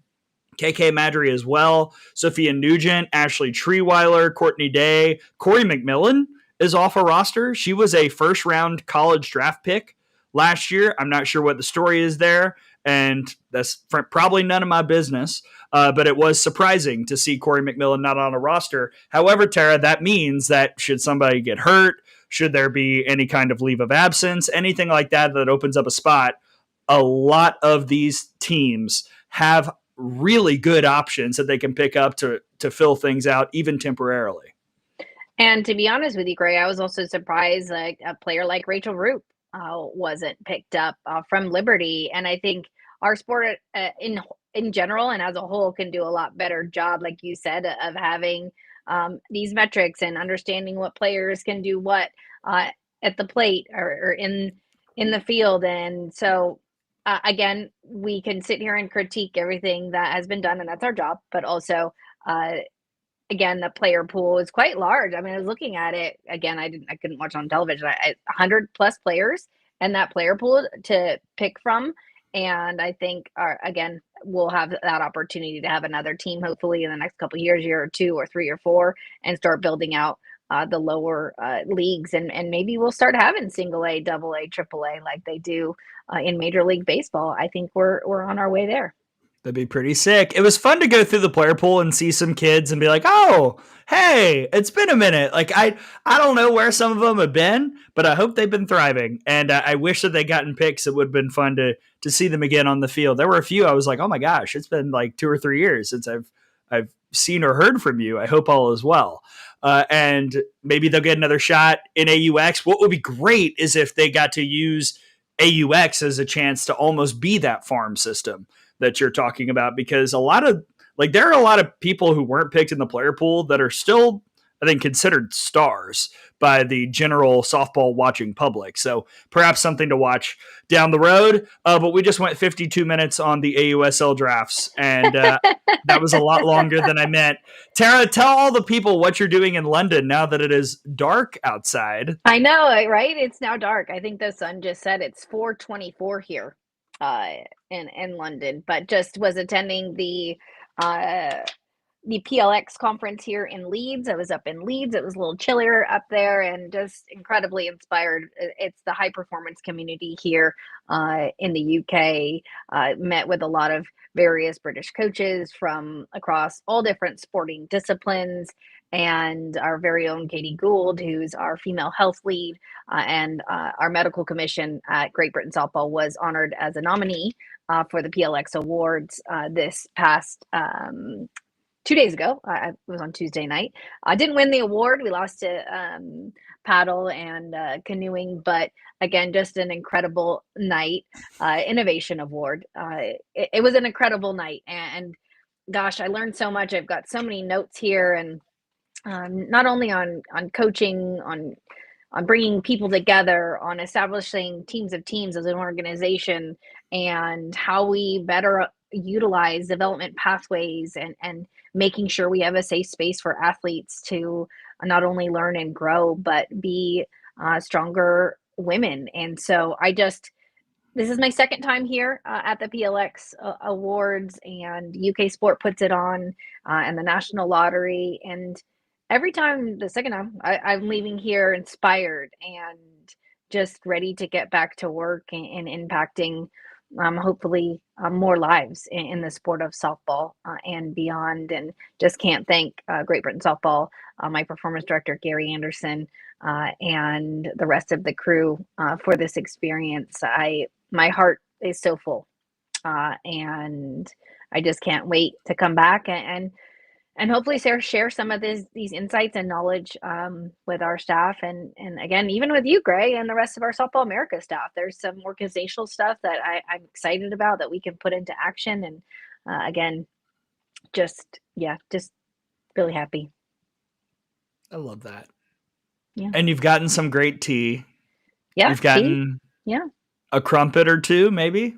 KK Madry as well. Sophia Nugent, Ashley Treeweiler, Courtney Day, Corey McMillan is off a roster. She was a first round college draft pick last year. I'm not sure what the story is there, and that's probably none of my business. But it was surprising to see Corey McMillan not on a roster. However, Tara, that means that should somebody get hurt, should there be any kind of leave of absence, anything like that that opens up a spot, a lot of these teams have really good options that they can pick up to fill things out, even temporarily. And to be honest with you, Gray, I was also surprised like a player like Rachel Roop wasn't picked up from Liberty. And I think our sport in general and as a whole can do a lot better job, like you said, of having these metrics and understanding what players can do what at the plate or in the field. And so again, we can sit here and critique everything that has been done, and that's our job. But also, again, the player pool is quite large. I mean, I was looking at it again. I couldn't watch on television. 100 plus players, and that player pool to pick from. And I think, again, we'll have that opportunity to have another team, hopefully, in the next couple of years, year or two or three or four, and start building out the lower leagues, and maybe we'll start having single A, double A, triple A like they do in Major League Baseball. I think we're on our way there. That'd be pretty sick. It was fun to go through the player pool and see some kids and be like, oh, hey, it's been a minute. Like I don't know where some of them have been, but I hope they've been thriving. And I wish that they gotten picks. It would have been fun to see them again on the field. There were a few I was like, oh my gosh, it's been like 2 or 3 years since I've seen or heard from you. I hope all is well. And maybe they'll get another shot in AUX. What would be great is if they got to use AUX as a chance to almost be that farm system that you're talking about, because there are a lot of people who weren't picked in the player pool that are still, I think, considered stars by the general softball watching public. So perhaps something to watch down the road. But we just went 52 minutes on the AUSL drafts, and that was a lot longer than I meant. Tara, tell all the people what you're doing in London now that it is dark outside. I know, right? It's now dark. I think the sun just said it's 4:24 here in London, but just was attending the PLX conference here in Leeds. I was up in Leeds. It was a little chillier up there and just incredibly inspired. It's the high performance community here in the UK. Met with a lot of various British coaches from across all different sporting disciplines, and our very own Katie Gould, who's our female health lead, and our medical commission at Great Britain Softball was honored as a nominee for the PLX Awards this past 2 days ago. It was on Tuesday night. I didn't win the award. We lost to paddle and canoeing, but again, just an incredible night. Innovation Award. It was an incredible night, and gosh, I learned so much. I've got so many notes here, and not only on coaching, on bringing people together, on establishing teams of teams as an organization, and how we better utilize development pathways, and making sure we have a safe space for athletes to not only learn and grow, but be stronger women. And so this is my second time here at the PLX Awards, and UK Sport puts it on, and the National Lottery. And every time, the second time, I'm leaving here inspired and just ready to get back to work and impacting hopefully more lives in the sport of softball and beyond. And just can't thank Great Britain Softball, my performance director, Gary Anderson, and the rest of the crew for this experience. My heart is so full, and I just can't wait to come back and hopefully share some of these insights and knowledge with our staff, and again, even with you, Gray, and the rest of our Softball America staff. There's some organizational stuff that I'm excited about that we can put into action, and again, just really happy. I love that. Yeah. And you've gotten some great tea. Yeah, You've gotten Yeah. A crumpet or two, maybe?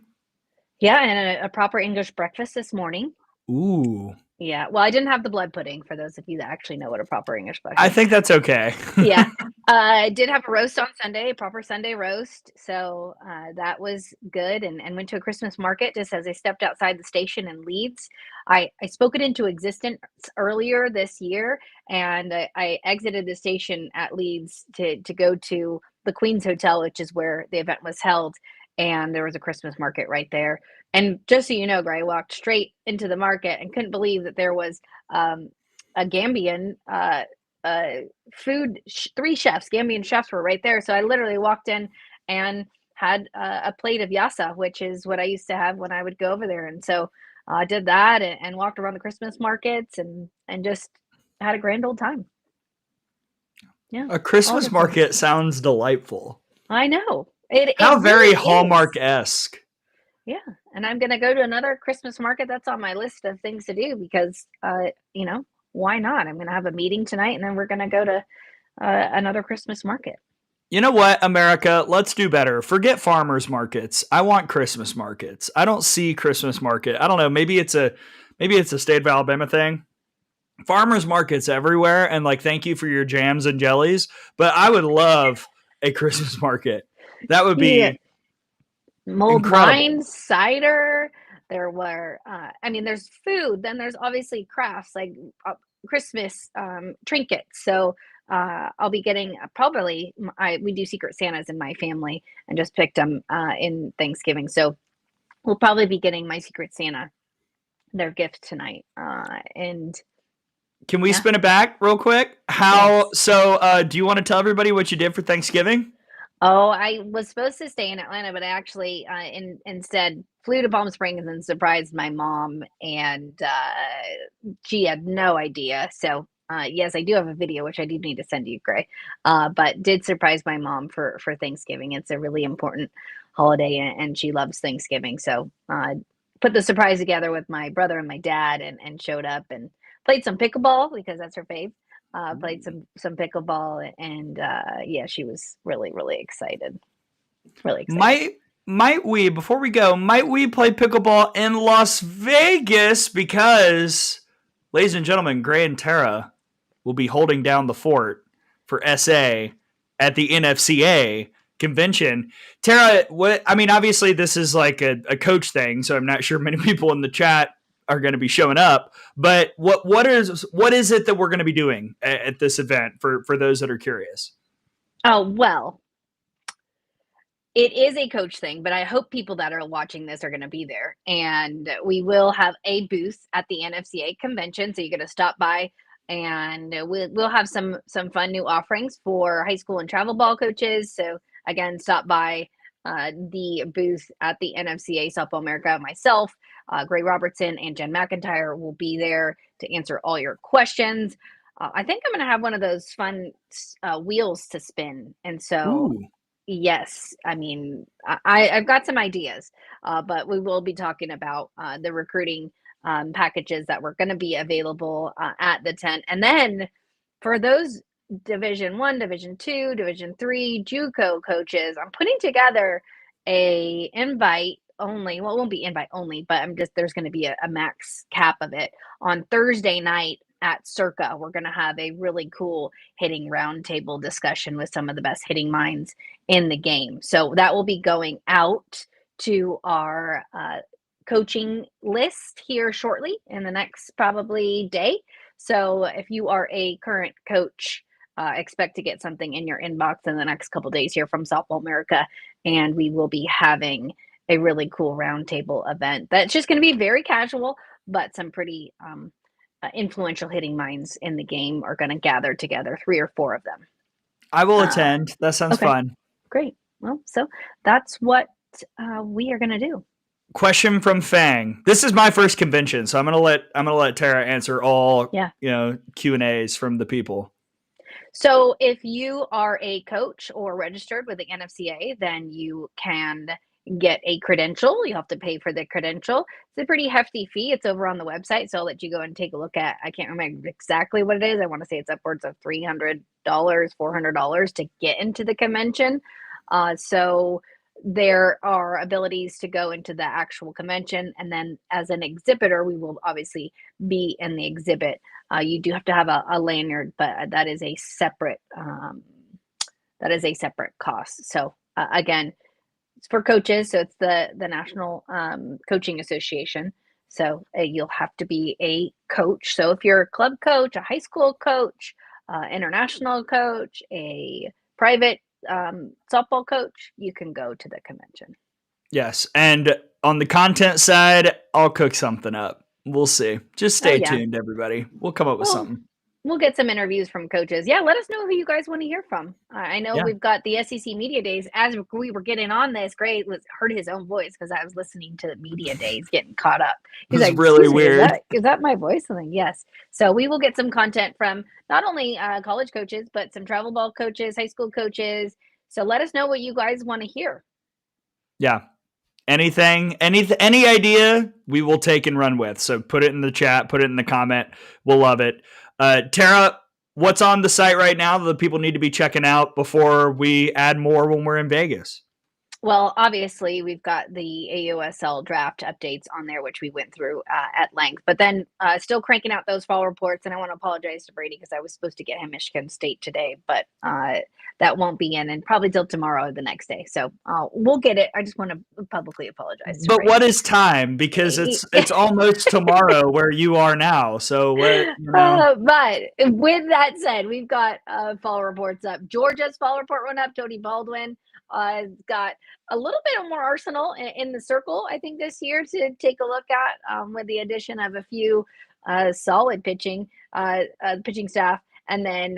Yeah, and a proper English breakfast this morning. Ooh. Yeah, well, I didn't have the blood pudding for those of you that actually know what a proper English I breakfast. think that's okay. Yeah. I did have a roast on Sunday, a proper Sunday roast, so, that was good, and went to a Christmas market just as I stepped outside the station in Leeds. I spoke it into existence earlier this year, and I exited the station at Leeds to go to the Queen's Hotel, which is where the event was held, and there was a Christmas market right there, and just so you know, Gray, I walked straight into the market and couldn't believe that there was, a Gambian, uh, three chefs, Gambian chefs were right there. So I literally walked in and had a plate of yassa, which is what I used to have when I would go over there. And so I did that and walked around the Christmas markets and just had a grand old time. Yeah, A all Christmas good fun. market sounds delightful. I know it How very really is. Hallmark-esque. Yeah, and I'm gonna go to another Christmas market. That's on my list of things to do because, why not? I'm gonna have a meeting tonight, and then we're gonna go to another Christmas market. You know what, America? Let's do better. Forget farmers markets. I want Christmas markets. I don't see Christmas market. I don't know. Maybe it's a state of Alabama thing. Farmers markets everywhere, and like, thank you for your jams and jellies. But I would love a Christmas market. That would Yeah, be mulled incredible. wine, cider. There were, I mean, there's food. Then there's obviously crafts like Christmas trinkets. So I'll be getting probably. We do Secret Santas in my family, and just picked them in Thanksgiving. So we'll probably be getting my Secret Santa their gift tonight. And Can we yeah, spin it back real quick? How yes. so? Do you want to tell everybody what you did for Thanksgiving? Oh, I was supposed to stay in Atlanta, but I actually, instead flew to Palm Springs and surprised my mom, and, she had no idea. So, yes, I do have a video, which I do need to send you, Gray, but did surprise my mom for Thanksgiving. It's a really important holiday, and she loves Thanksgiving. So, put the surprise together with my brother and my dad and showed up and played some pickleball because that's her fave. Played some pickleball and yeah, she was really excited. Really excited. Might we, before we go, might we play pickleball in Las Vegas? Because, ladies and gentlemen, Gray and Tara will be holding down the fort for SA at the NFCA convention. Tara, what I mean, obviously this is like a coach thing, so I'm not sure many people in the chat are going to be showing up. But what is it that we're going to be doing at this event for those that are curious? Oh well, it is a coach thing, but I hope people that are watching this are going to be there. And we will have a booth at the NFCA convention, so you're going to stop by, and we'll have some fun new offerings for high school and travel ball coaches. So again, stop by the booth at the NFCA Softball America. Myself, Gray Robertson, and Jen McIntyre will be there to answer all your questions. I think I'm going to have one of those fun wheels to spin, and so Ooh. yes, I mean, I've got some ideas, but we will be talking about the recruiting packages that were going to be available at the tent, and then for those Division One, Division Two, Division Three JUCO coaches, I'm putting together a invite only. Well, it won't be invite only, but I'm just there's going to be a max cap of it on Thursday night at Circa. We're going to have a really cool hitting roundtable discussion with some of the best hitting minds in the game. So that will be going out to our coaching list here shortly in the next probably day. So if you are a current coach, expect to get something in your inbox in the next couple days here from Softball America, and we will be having a really cool roundtable event that's just going to be very casual, but some pretty influential hitting minds in the game are going to gather together, three or four of them. I will Uh, attend. That sounds okay, fun. great. Well, so that's what we are going to do. Question from Fang. This is my first convention, so I'm gonna let Tara answer all Yeah. Q&As from the people. So if you are a coach or registered with the NFCA, then you can get a credential. You have to pay for the credential. It's a pretty hefty fee. It's over on the website, so I'll let you go and take a look at. I can't remember exactly what it is. I want to say it's upwards of $300, $400 to get into the convention. So there are abilities to go into the actual convention, and then as an exhibitor, we will obviously be in the exhibit. You do have to have a lanyard, but that is a separate cost. So again, it's for coaches, so it's the National Coaching Association. So you'll have to be a coach. So if you're a club coach, a high school coach, international coach, a private softball coach, you can go to the convention. Yes, and on the content side, I'll cook something up. We'll see. Just stay tuned, everybody. We'll come up with something. We'll get some interviews from coaches. Yeah, let us know who you guys want to hear from. I know we've got the SEC Media Days. As we were getting on this, Gray heard his own voice because I was listening to the Media Days, getting caught up. He's like, really weird. Is that my voice? I'm like, yes. So we will get some content from not only college coaches, but some travel ball coaches, high school coaches. So let us know what you guys want to hear. Yeah. Anything, any idea, we will take and run with. So put it in the chat, put it in the comment. We'll love it. Tara, what's on the site right now that people need to be checking out before we add more when we're in Vegas? Well, obviously, we've got the AUSL draft updates on there, which we went through at length. But then still cranking out those fall reports. And I want to apologize to Brady because I was supposed to get him Michigan State today, but that won't be in and probably till tomorrow or the next day. So we'll get it. I just want to publicly apologize. But what is time? Because it's almost tomorrow where you are now. So what? But with that said, we've got fall reports up. Georgia's fall report went up. Tony Baldwin got a little bit more arsenal in the circle, I think, this year to take a look at with the addition of a few solid pitching staff. And then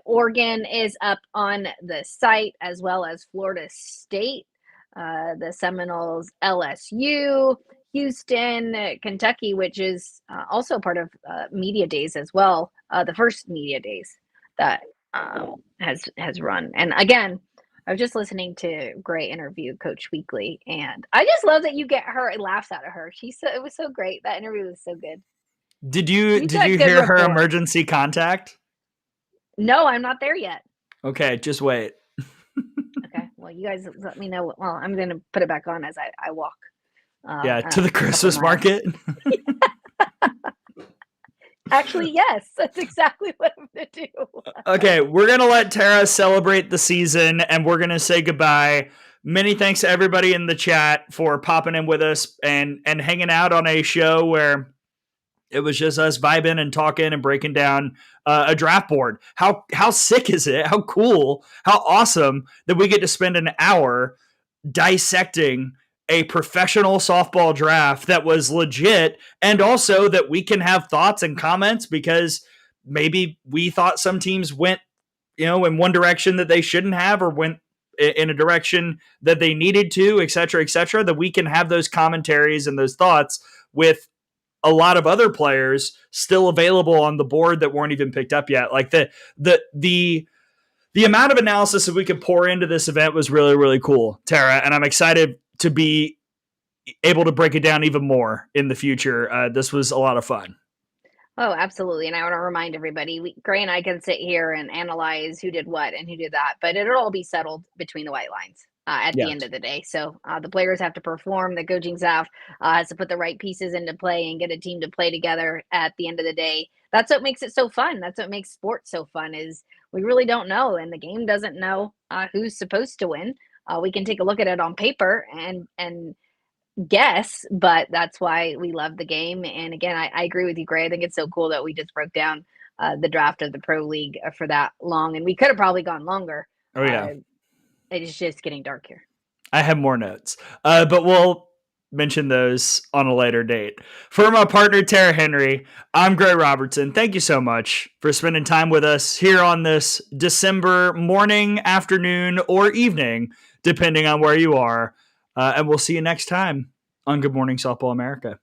Oregon is up on the site, as well as Florida State, the Seminoles, LSU, Houston, Kentucky, which is also part of Media Days as well. The first Media Days that has run. And again, I was just listening to Gray interview Coach Weekly, and I just love that you get her and laughs out of her. It was so great. That interview was so good. Did you hear her emergency contact? No, I'm not there yet. Okay, just wait. Okay, well, you guys let me know. Well, I'm going to put it back on as I walk. To the Christmas market. Actually, yes, that's exactly what I'm going to do. Okay, we're going to let Tara celebrate the season, and we're going to say goodbye. Many thanks to everybody in the chat for popping in with us and hanging out on a show where it was just us vibing and talking and breaking down a draft board. How sick is it? How cool, how awesome that we get to spend an hour dissecting a professional softball draft that was legit, and also that we can have thoughts and comments because maybe we thought some teams went, in one direction that they shouldn't have, or went in a direction that they needed to, et cetera, that we can have those commentaries and those thoughts with a lot of other players still available on the board that weren't even picked up yet. Like the amount of analysis that we could pour into this event was really, really cool, Tara. And I'm excited to be able to break it down even more in the future. This was a lot of fun. Oh, absolutely. And I want to remind everybody, Gray and I can sit here and analyze who did what and who did that, but it'll all be settled between the white lines. At the end of the day. So the players have to perform. The coaching staff has to put the right pieces into play and get a team to play together at the end of the day. That's what makes it so fun. That's what makes sports so fun, is we really don't know. And the game doesn't know who's supposed to win. We can take a look at it on paper and guess, but that's why we love the game. And again, I agree with you, Gray. I think it's so cool that we just broke down the draft of the Pro League for that long. And we could have probably gone longer. Oh, yeah. It's just getting dark here. I have more notes, but we'll mention those on a later date. For my partner, Tara Henry, I'm Gray Robertson. Thank you so much for spending time with us here on this December morning, afternoon, or evening, depending on where you are. And we'll see you next time on Good Morning Softball America.